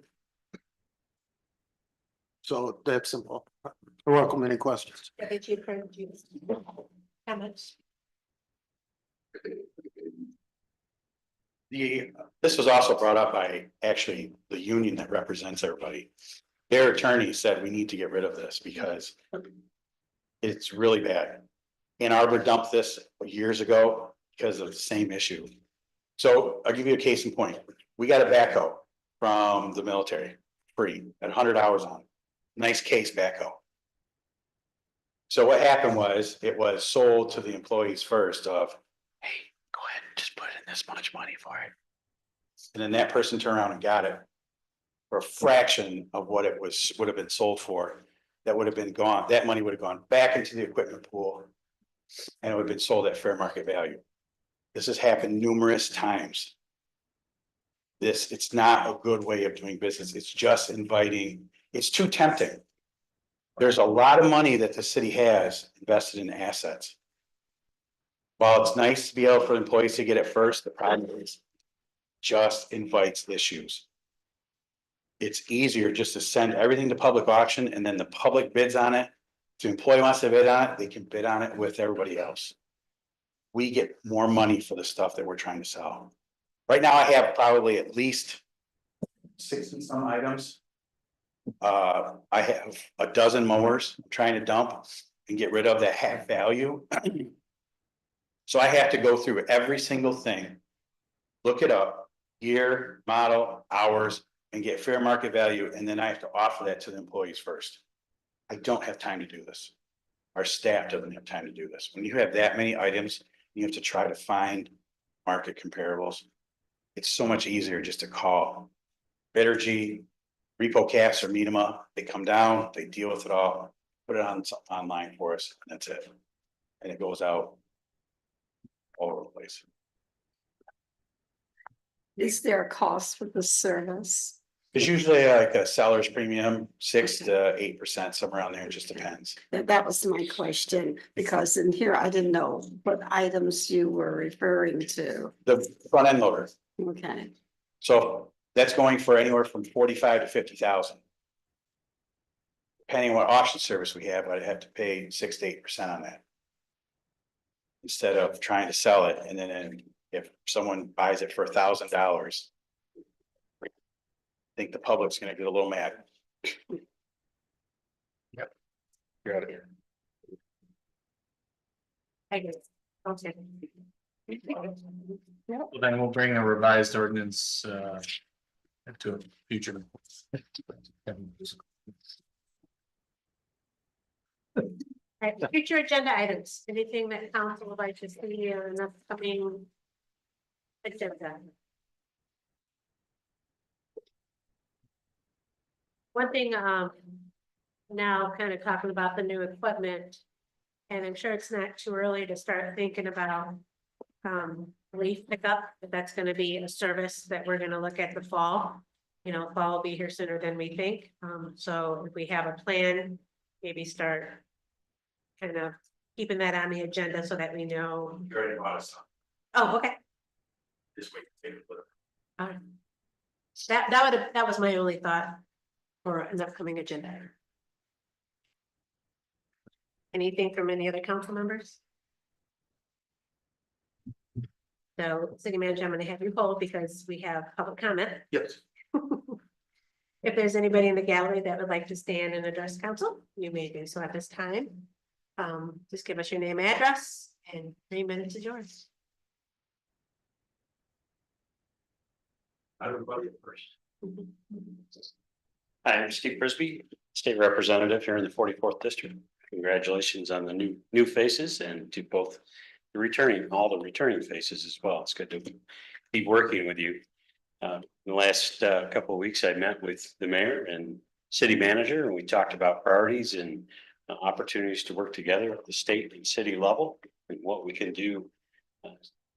So that's simple. I welcome any questions. Comments? This was also brought up by actually the union that represents everybody. Their attorney said we need to get rid of this because it's really bad. Ann Arbor dumped this years ago because of the same issue. So I'll give you a case in point. We got a backhoe from the military, free, at 100 hours on. Nice case backhoe. So what happened was, it was sold to the employees first of, hey, go ahead, just put in this much money for it. And then that person turned around and got it for a fraction of what it would have been sold for. That would have been gone, that money would have gone back into the equipment pool. And it would have been sold at fair market value. This has happened numerous times. It's not a good way of doing business. It's just inviting, it's too tempting. There's a lot of money that the city has invested in assets. While it's nice to be able for employees to get it first, the problem is just invites issues. It's easier just to send everything to public auction and then the public bids on it. If the employee wants to bid on it, they can bid on it with everybody else. We get more money for the stuff that we're trying to sell. Right now, I have probably at least 60 some items. I have a dozen mowers I'm trying to dump and get rid of that have value. So I have to go through every single thing, look it up, year, model, hours, and get fair market value, and then I have to offer that to the employees first. I don't have time to do this. Our staff doesn't have time to do this. When you have that many items, you have to try to find market comparables. It's so much easier just to call Bittergy, RepoCast, or meet them up. They come down, they deal with it all, put it on online for us, and that's it. And it goes out all over the place. Is there a cost for the service? There's usually like a seller's premium, 6 to 8%, somewhere around there. It just depends. That was my question, because in here, I didn't know what items you were referring to. The front end loader. Okay, So that's going for anywhere from 45 to 50,000. Depending on what auction service we have, I'd have to pay 6 to 8% on that. Instead of trying to sell it, and then if someone buys it for $1,000. I think the public's gonna get a little mad. Yep. Got it. I agree. Okay. Well, then we'll bring a revised ordinance to a future. Right, future agenda items, anything that council would like to see on an upcoming agenda? One thing, now kind of talking about the new equipment, and I'm sure it's not too early to start thinking about leaf pickup, but that's gonna be a service that we're gonna look at the fall. You know, fall will be here sooner than we think, so if we have a plan, maybe start kind of keeping that on the agenda so that we know. You already bought us some. Oh, okay. Just wait to take a look. All right. That was my only thought for an upcoming agenda. Anything from any other council members? So, city manager, I'm gonna have you hold because we have public comment. Yes. If there's anybody in the gallery that would like to stand and address council, you may do so at this time. Just give us your name, address, and 3 minutes is yours. Everybody first. Hi, I'm Steve Frisbee, state representative here in the 44th district. Congratulations on the new faces and to both all the returning faces as well. It's good to be working with you. The last couple of weeks, I met with the mayor and city manager, and we talked about priorities and opportunities to work together at the state and city level and what we can do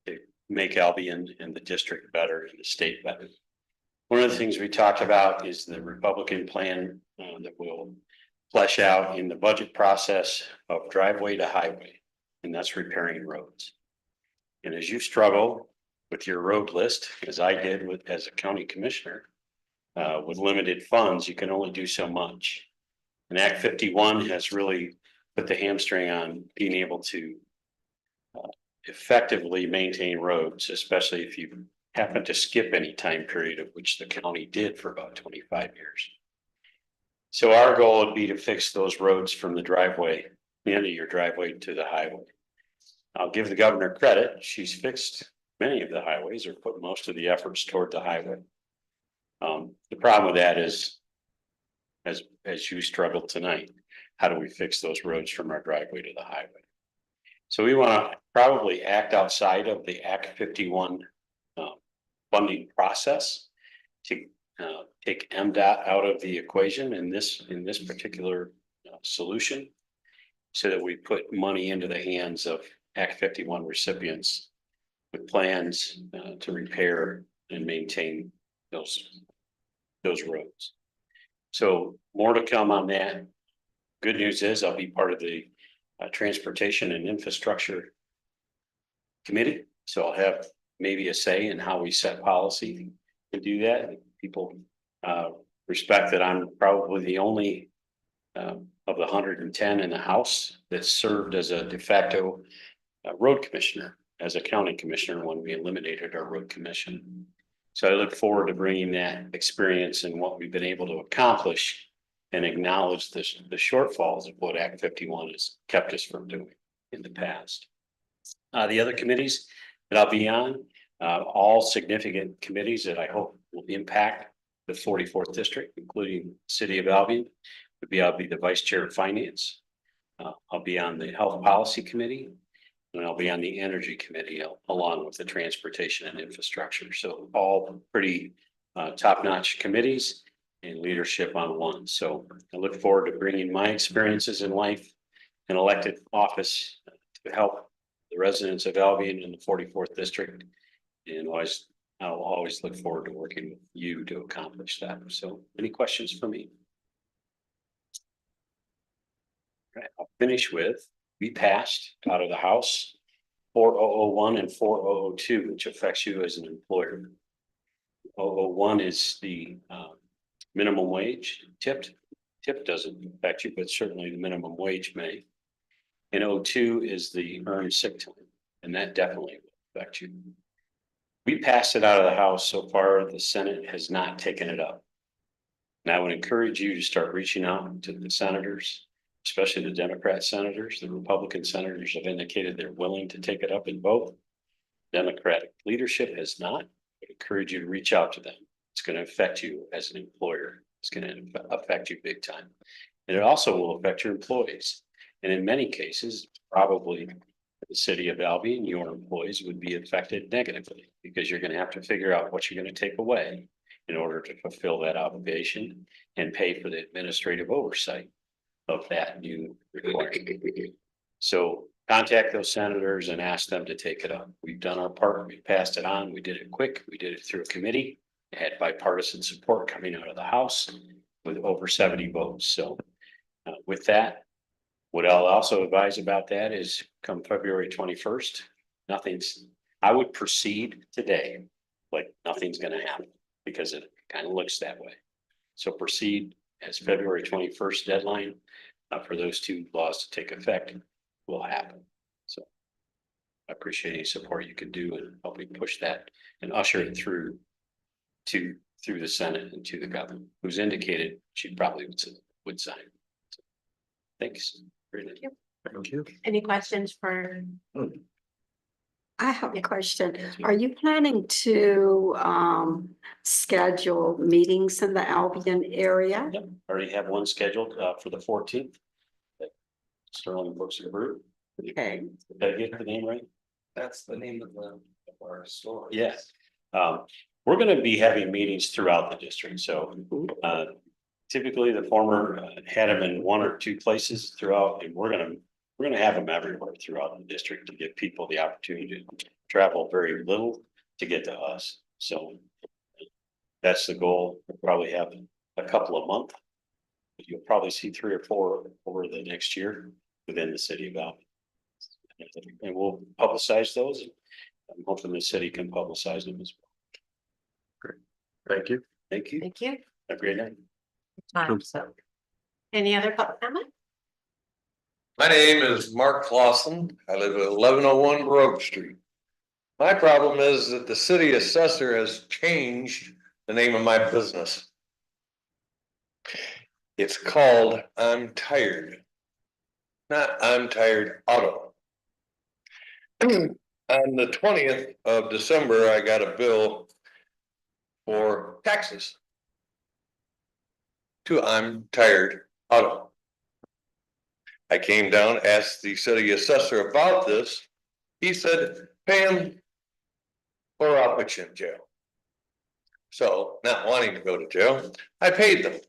to make Albion and the district better and the state better. One of the things we talked about is the Republican plan that will flesh out in the budget process of driveway to highway, and that's repairing roads. And as you struggle with your road list, as I did as a county commissioner, with limited funds, you can only do so much. And Act 51 has really put the hamstring on being able to effectively maintain roads, especially if you happened to skip any time period of which the county did for about 25 years. So our goal would be to fix those roads from the driveway, the end of your driveway to the highway. I'll give the governor credit. She's fixed many of the highways or put most of the efforts toward the highway. The problem with that is, as you struggled tonight, how do we fix those roads from our driveway to the highway? So we want to probably act outside of the Act 51 funding process to take MDOT out of the equation in this particular solution, so that we put money into the hands of Act 51 recipients with plans to repair and maintain those roads. So more to come on that. Good news is I'll be part of the Transportation and Infrastructure Committee. So I'll have maybe a say in how we set policy to do that. People respect that I'm probably the only of the 110 in the House that served as a de facto road commissioner, as a county commissioner when we eliminated our road commission. So I look forward to bringing that experience and what we've been able to accomplish and acknowledge the shortfalls of what Act 51 has kept us from doing in the past. The other committees that I'll be on, all significant committees that I hope will impact the 44th district, including City of Albion. I'll be the vice chair of finance. I'll be on the health policy committee, and I'll be on the energy committee along with the transportation and infrastructure. So all pretty top-notch committees and leadership on one. So I look forward to bringing my experiences in life and elected office to help the residents of Albion in the 44th district. And I'll always look forward to working with you to accomplish that. So any questions for me? Right, I'll finish with, we passed out of the House 4001 and 4002, which affects you as an employer. 001 is the minimum wage. Tip doesn't affect you, but certainly the minimum wage may. And 02 is the earned sick time, and that definitely will affect you. We passed it out of the House so far. The Senate has not taken it up. And I would encourage you to start reaching out to the senators, especially the Democrat senators. The Republican senators have indicated they're willing to take it up and vote. Democratic leadership has not. I would encourage you to reach out to them. It's going to affect you as an employer. It's going to affect you big time. And it also will affect your employees. And in many cases, probably the city of Albion, your employees would be affected negatively because you're going to have to figure out what you're going to take away in order to fulfill that obligation and pay for the administrative oversight of that new requirement. So contact those senators and ask them to take it up. We've done our part. We passed it on. We did it quick. We did it through a committee. It had bipartisan support coming out of the House with over 70 votes. So with that, what I'll also advise about that is come February 21st, I would proceed today like nothing's going to happen because it kind of looks that way. So proceed as February 21st deadline for those two laws to take effect will happen. So I appreciate any support you can do in helping push that and usher it through the Senate and to the governor, who's indicated she probably would sign. So, thanks. Thank you. Thank you. Any questions for? I have a question. Are you planning to schedule meetings in the Albion area? Yep, already have one scheduled for the 14th. Sterling Books and Brew. Okay. Did I get the name right? That's the name of our store. Yes. We're going to be having meetings throughout the district. So typically the former had them in one or two places throughout, and we're going to have them everywhere throughout the district to give people the opportunity to travel very little to get to us. So that's the goal. We'll probably have a couple a month. You'll probably see 3 or 4 over the next year within the city of Albion. And we'll publicize those. I'm hoping the city can publicize them as well. Great. Thank you. Thank you. Thank you. Have a great night. So. Any other public comment? My name is Mark Clausen. I live at 1101 Grove Street. My problem is that the city assessor has changed the name of my business. It's called I'm Tired. Not I'm Tired Auto. On the 20th of December, I got a bill for taxes to I'm Tired Auto. I came down, asked the city assessor about this. He said, pay him or I'll put you in jail. So, not wanting to go to jail, I paid them.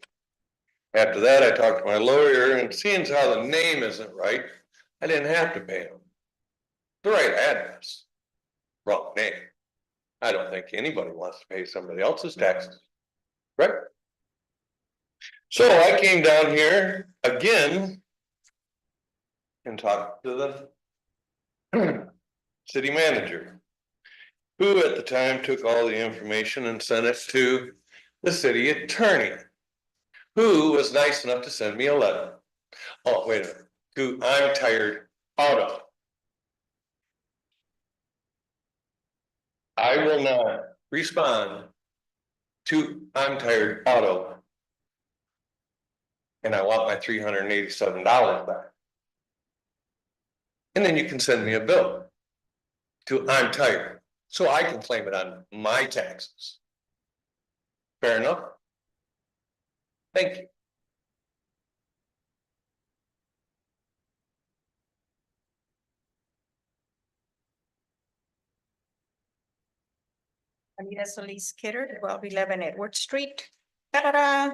After that, I talked to my lawyer, and seeing as how the name isn't right, I didn't have to pay them. The right address, wrong name. I don't think anybody wants to pay somebody else's taxes, right? So I came down here again and talked to the city manager, who at the time took all the information and sent it to the city attorney, who was nice enough to send me a letter. Oh, wait a minute, to I'm Tired Auto. I will not respond to I'm Tired Auto. And I want my $387 back. And then you can send me a bill to I'm Tired, so I can claim it on my taxes. Fair enough? Thank you. Anita Solis Kidder, 1211 Edward Street. Ta-da-da!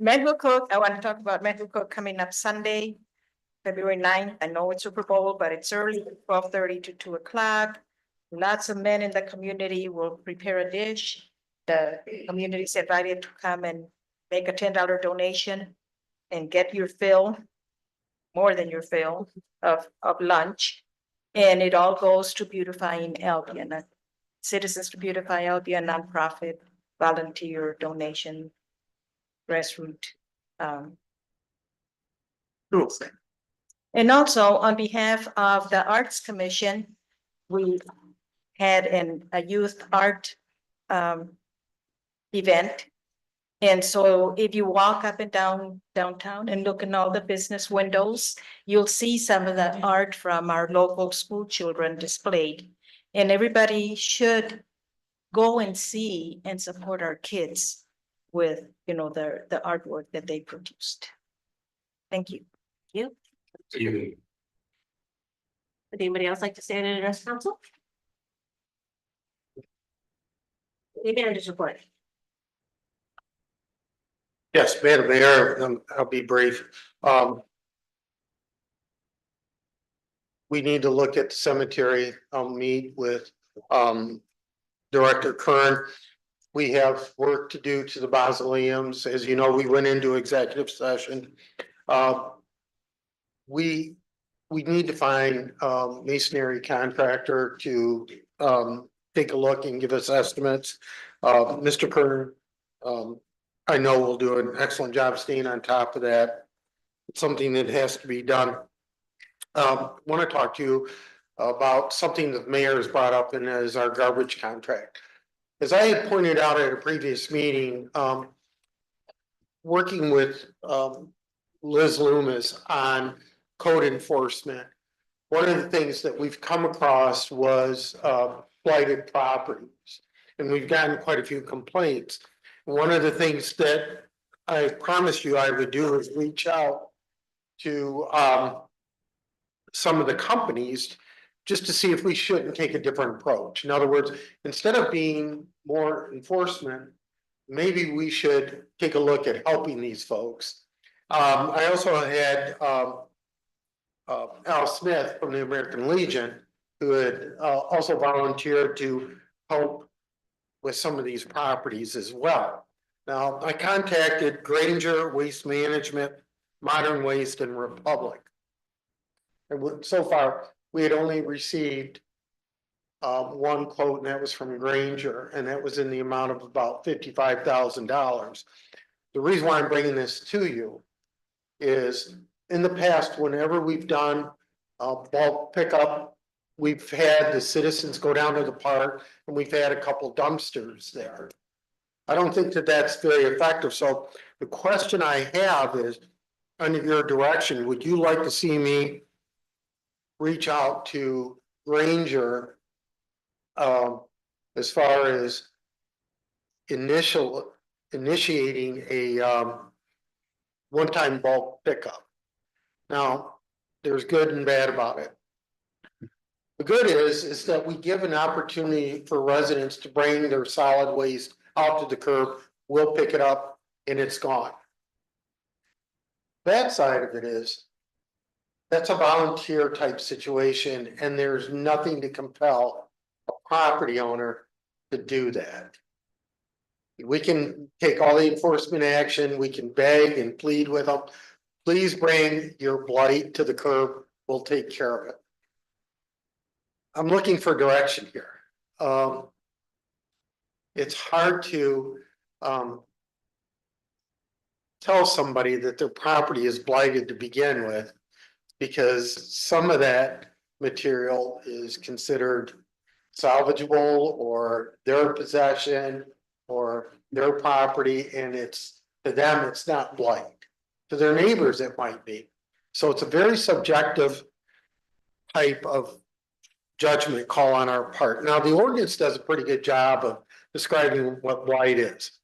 Medwell Cook, I want to talk about Medwell Cook coming up Sunday, February 9th. I know it's Super Bowl, but it's early, 12:30 to 2 o'clock. Lots of men in the community will prepare a dish. The community is invited to come and make a $10 donation and get your fill, more than your fill of lunch. And it all goes to beautifying Albion, Citizens to Beautify Albion, nonprofit, volunteer donation, grassroots. Groups. And also on behalf of the Arts Commission, we had a youth art event. And so if you walk up and down downtown and look in all the business windows, you'll see some of the art from our local school children displayed. And everybody should go and see and support our kids with, the artwork that they produced. Thank you. Would anybody else like to stand and address council? The manager's report. Yes, Madam Mayor, I'll be brief. We need to look at the cemetery. I'll meet with Director Kern. We have work to do to the mausoleums. As you know, we went into executive session. We need to find masonry contractor to take a look and give us estimates. Mr. Kern, I know will do an excellent job staying on top of that. It's something that has to be done. Want to talk to you about something that the mayor has brought up, and is our garbage contract. As I had pointed out at a previous meeting, working with Liz Loomis on code enforcement, one of the things that we've come across was blighted properties, and we've gotten quite a few complaints. One of the things that I promised you I would do is reach out to some of the companies just to see if we shouldn't take a different approach. In other words, instead of being more enforcement, maybe we should take a look at helping these folks. I also had Al Smith from the American Legion, who had also volunteered to help with some of these properties as well. Now, I contacted Granger, Waste Management, Modern Waste, and Republic. And so far, we had only received one quote, and that was from Granger, and that was in the amount of about $55,000. The reason why I'm bringing this to you is in the past, whenever we've done bulk pickup we've had the citizens go down to the park and we've had a couple dumpsters there. I don't think that that's very effective. So the question I have is, under your direction, would you like to see me reach out to Granger as far as initiating a one-time bulk pickup? Now, there's good and bad about it. The good is that we give an opportunity for residents to bring their solid waste out to the curb. We'll pick it up and it's gone. Bad side of it is that's a volunteer type situation and there's nothing to compel a property owner to do that. We can take all the enforcement action, we can beg and plead with them. Please bring your blight to the curb, we'll take care of it. I'm looking for direction here. It's hard to tell somebody that their property is blighted to begin with, because some of that material is considered salvageable or their possession or their property, and it's to them, it's not blight. To their neighbors, it might be. So it's a very subjective type of judgment call on our part. Now, the ordinance does a pretty good job of describing what blight is.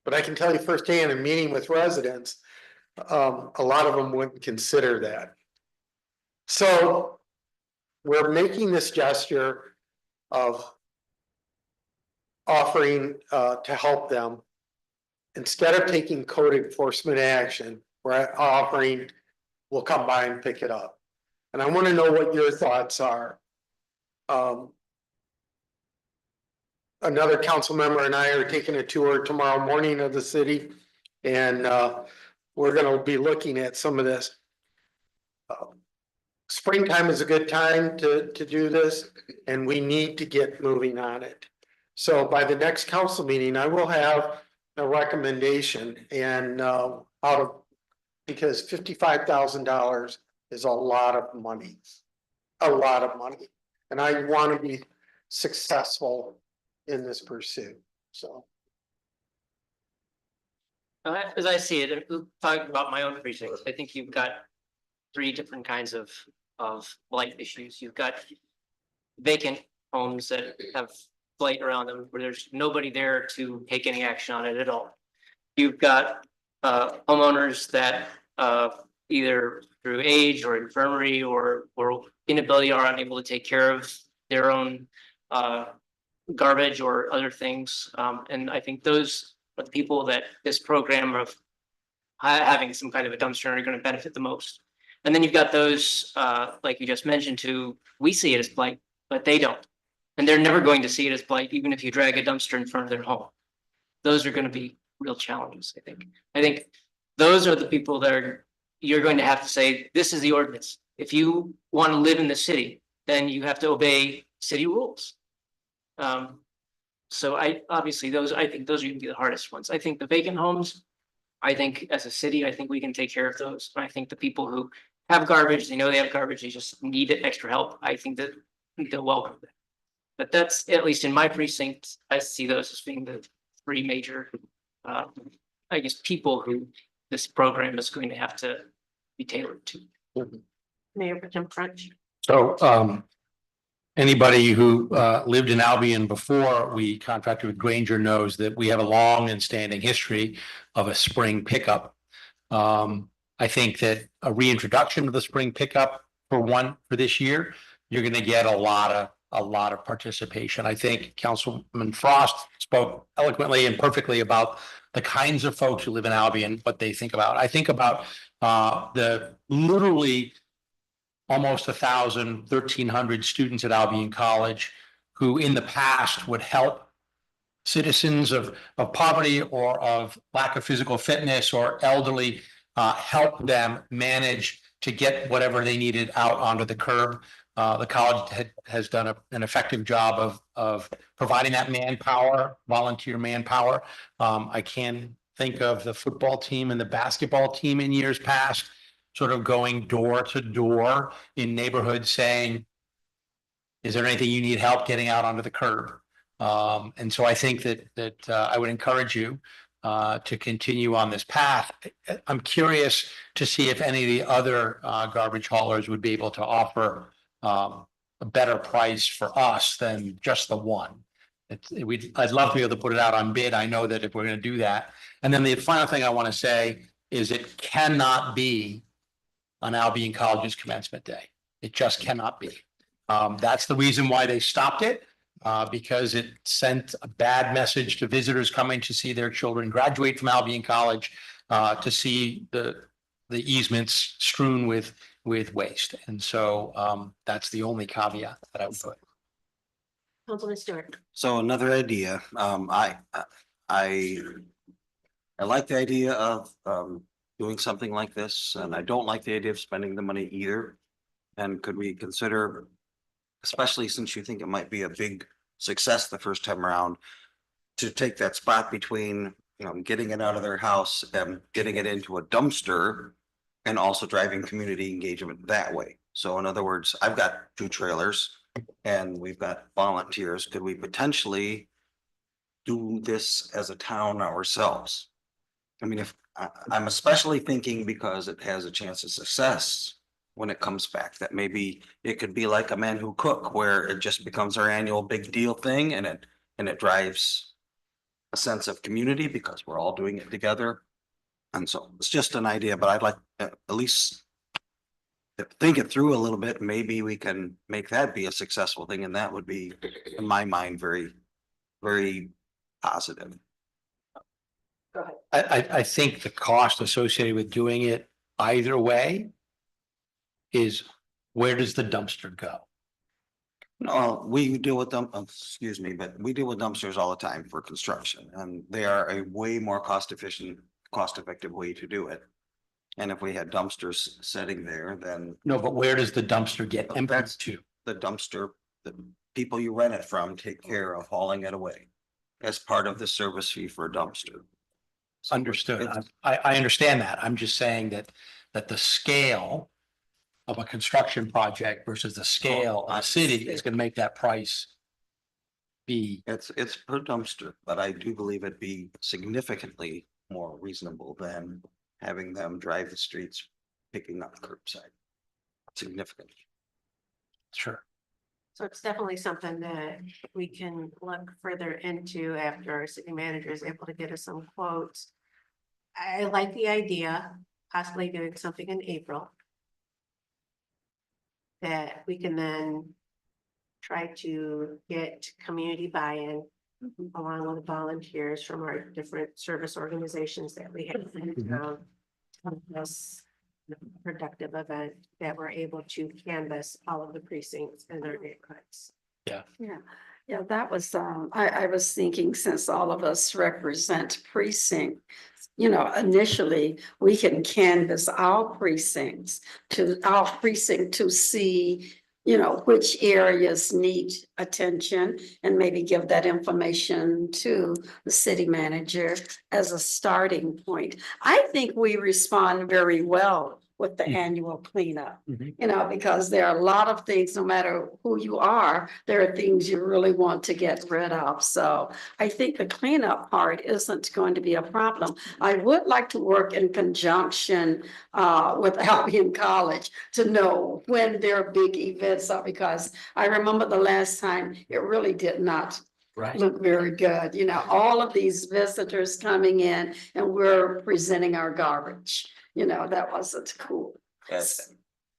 But I can tell you firsthand, in meeting with residents, a lot of them wouldn't consider that. So we're making this gesture of offering to help them. Instead of taking code enforcement action, we're offering, we'll come by and pick it up. And I want to know what your thoughts are. Another council member and I are taking a tour tomorrow morning of the city, and we're going to be looking at some of this. Springtime is a good time to do this, and we need to get moving on it. So by the next council meeting, I will have a recommendation, and because $55,000 is a lot of money, and I want to be successful in this pursuit. So As I see it, talking about my own precinct, I think you've got three different kinds of blight issues. You've got vacant homes that have blight around them where there's nobody there to take any action on it at all. You've got homeowners that either through age or infirmary or inability are unable to take care of their own garbage or other things. And I think those are the people that this program of having some kind of a dumpster are going to benefit the most. And then you've got those, like you just mentioned, we see it as blight, but they don't. And they're never going to see it as blight, even if you drag a dumpster in front of their home. Those are going to be real challenges, I think. I think those are the people that you're going to have to say, this is the ordinance. If you want to live in the city, then you have to obey city rules. So I think those are going to be the hardest ones. I think the vacant homes, I think as a city, I think we can take care of those. And I think the people who have garbage, they know they have garbage, they just need extra help. I think that they'll welcome that. But that's, at least in my precinct, I see those as being the three major, I guess, people who this program is going to have to be tailored to. Mayor Pro Tem French. So anybody who lived in Albion before we contracted with Granger knows that we have a long and standing history of a spring pickup. I think that a reintroduction of the spring pickup for this year, you're going to get a lot of participation. I think Councilman Frost spoke eloquently and perfectly about the kinds of folks who live in Albion, what they think about. I think about the literally almost 1,300 students at Albion College who in the past would help citizens of poverty or of lack of physical fitness or elderly, help them manage to get whatever they needed out onto the curb. The college has done an effective job of providing that manpower, volunteer manpower. I can think of the football team and the basketball team in years past, sort of going door to door in neighborhoods saying, Is there anything you need help getting out onto the curb? And so I think that I would encourage you to continue on this path. I'm curious to see if any of the other garbage haulers would be able to offer a better price for us than just the one. I'd love to be able to put it out on bid. I know that if we're gonna do that. And then the final thing I want to say is it cannot be on Albion College's commencement day. It just cannot be. That's the reason why they stopped it, because it sent a bad message to visitors coming to see their children graduate from Albion College, to see the easements strewn with waste. And so that's the only caveat that I would put. Councilman Stewart. So another idea, I like the idea of doing something like this, and I don't like the idea of spending the money either. And could we consider, especially since you think it might be a big success the first time around, to take that spot between, getting it out of their house and getting it into a dumpster and also driving community engagement that way. So in other words, I've got 2 trailers and we've got volunteers. Could we potentially do this as a town ourselves? I mean, if I'm especially thinking because it has a chance of success when it comes back, that maybe it could be like a Man Who Cook, where it just becomes our annual big deal thing, and it drives a sense of community because we're all doing it together. And so it's just an idea, but I'd like at least to think it through a little bit. Maybe we can make that be a successful thing, and that would be, in my mind, very, very positive. Go ahead. I think the cost associated with doing it either way is, where does the dumpster go? No, we deal with them, excuse me, but we deal with dumpsters all the time for construction, and they are a way more cost effective way to do it. And if we had dumpsters sitting there, then No, but where does the dumpster get emptied that's to? the dumpster, the people you rent it from take care of hauling it away as part of the service fee for a dumpster. So Understood. it's- I understand that. I'm just saying that the scale of a construction project versus the scale of a city is gonna make that price be. It's per dumpster, but I do believe it'd be significantly more reasonable than having them drive the streets picking up curbside. Significantly. Sure. So it's definitely something that we can look further into after our city manager is able to get us some quotes. I like the idea, possibly doing something in April, that we can then try to get community buy-in along with volunteers from our different service organizations that we have in town. This productive event that we're able to canvass all of the precincts and their neighborhoods. Yeah, that was, I was thinking, since all of us represent precinct, initially, we can canvass our precinct to see, which areas need attention, and maybe give that information to the city manager as a starting point. I think we respond very well with the annual cleanup, because there are a lot of things, no matter who you are, there are things you really want to get rid of. So I think the cleanup part isn't going to be a problem. I would like to work in conjunction with Albion College to know when their big events are, because I remember the last time it really did not look very good. All of these visitors coming in and we're presenting our garbage. That wasn't cool. Yes.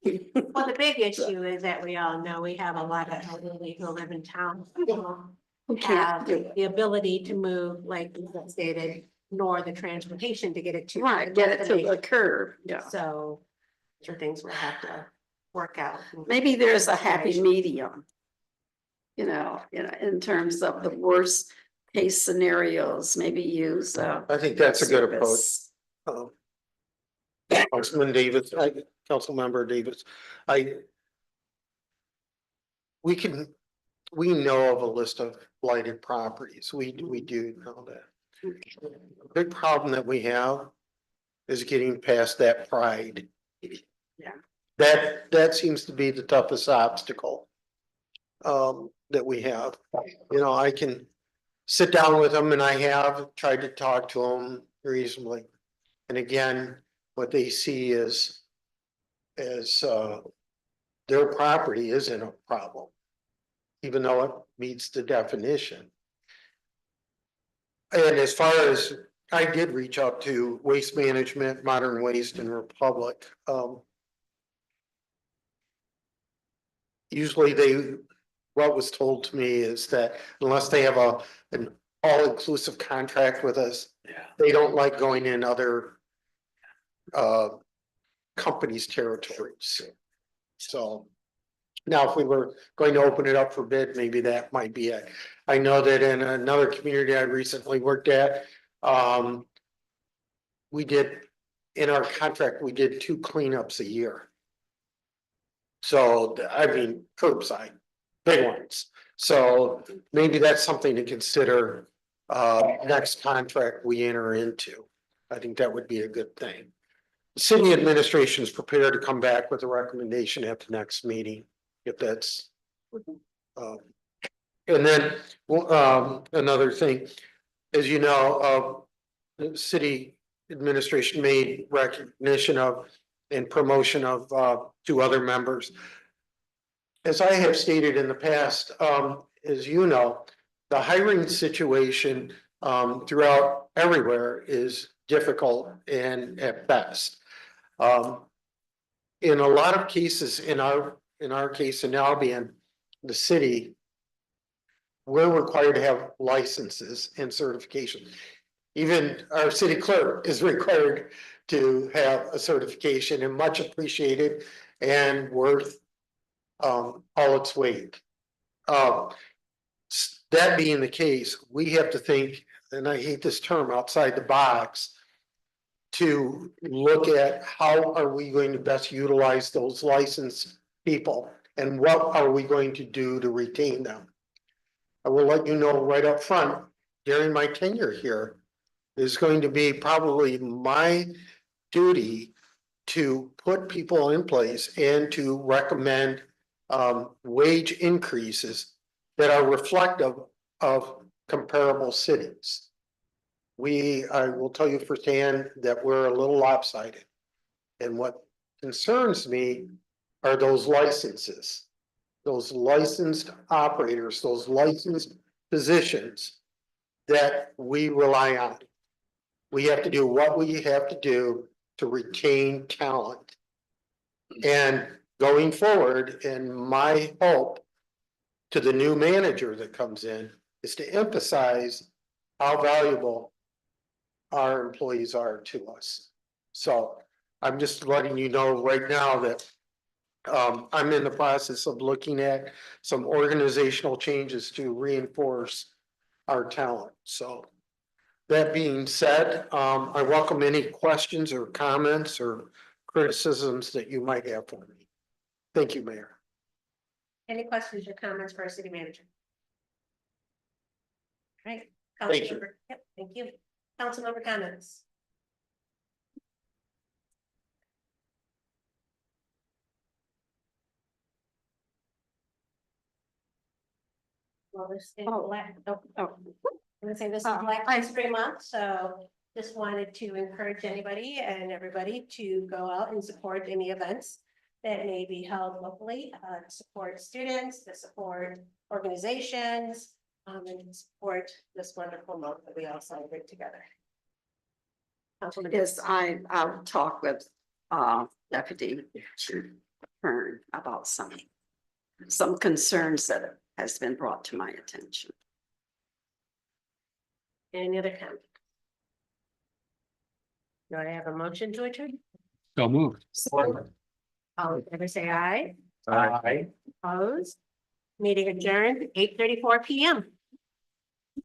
Well, the big issue is that we all know we have a lot of elderly who live in town. Who have the ability to move, like you stated, nor the transportation to get it to. Right, get it to the curb, yeah. So, these are things we'll have to work out. Maybe there's a happy medium. In terms of the worst case scenarios, maybe use. I think that's a good approach. service. Councilman Davis, Councilmember Davis, we know of a list of blighted properties. We do know that. The big problem that we have is getting past that pride. Yeah. That seems to be the toughest obstacle. that we have. You know, I can sit down with them and I have tried to talk to them reasonably. And again, what they see is their property isn't a problem, even though it meets the definition. And as far as I did reach out to Waste Management, Modern Waste and Republic, usually what was told to me is that unless they have an all-inclusive contract with us, they don't like going in other companies' territories. So now if we were going to open it up for bid, maybe that might be it. I know that in another community I recently worked at, we did, in our contract, we did 2 cleanups a year. So, I mean, curbside, big ones. So maybe that's something to consider, next contract we enter into. I think that would be a good thing. The city administration is prepared to come back with a recommendation at the next meeting, if that's. And then, another thing, as you know, the city administration made recognition of and promotion of 2 other members. As I have stated in the past, as you know, the hiring situation throughout everywhere is difficult and at best. In a lot of cases, in our case in Albion, the city, we're required to have licenses and certifications. Even our city clerk is required to have a certification, and much appreciated and worth all its weight. That being the case, we have to think, and I hate this term, outside the box, to look at how are we going to best utilize those licensed people and what are we going to do to retain them. I will let you know right up front, during my tenure here, is going to be probably my duty to put people in place and to recommend wage increases that are reflective of comparable cities. I will tell you firsthand that we're a little lopsided. And what concerns me are those licenses, those licensed operators, those licensed positions that we rely on. We have to do what we have to do to retain talent. And going forward, and my hope to the new manager that comes in is to emphasize how valuable our employees are to us. So I'm just letting you know right now that I'm in the process of looking at some organizational changes to reinforce our talent. So that being said, I welcome any questions or comments or criticisms that you might have for me. Thank you, Mayor. Any questions or comments for our city manager? All right. Thank you. Councilmember- Yep, thank you. Councilmember comments. Well, this is Black, I'm gonna say this is Black History Month, so just wanted to encourage anybody and everybody to go out and support any events that may be held locally, to support students, to support organizations, and support this wonderful month that we all celebrate together. Yes, I'll talk with Deputy Hearn about some concerns that has been brought to my attention. Any other comment? Do I have a motion to adjourn? So moved. All in favor, say aye. Aye. Opposed? Meeting adjourned, 8:34 PM.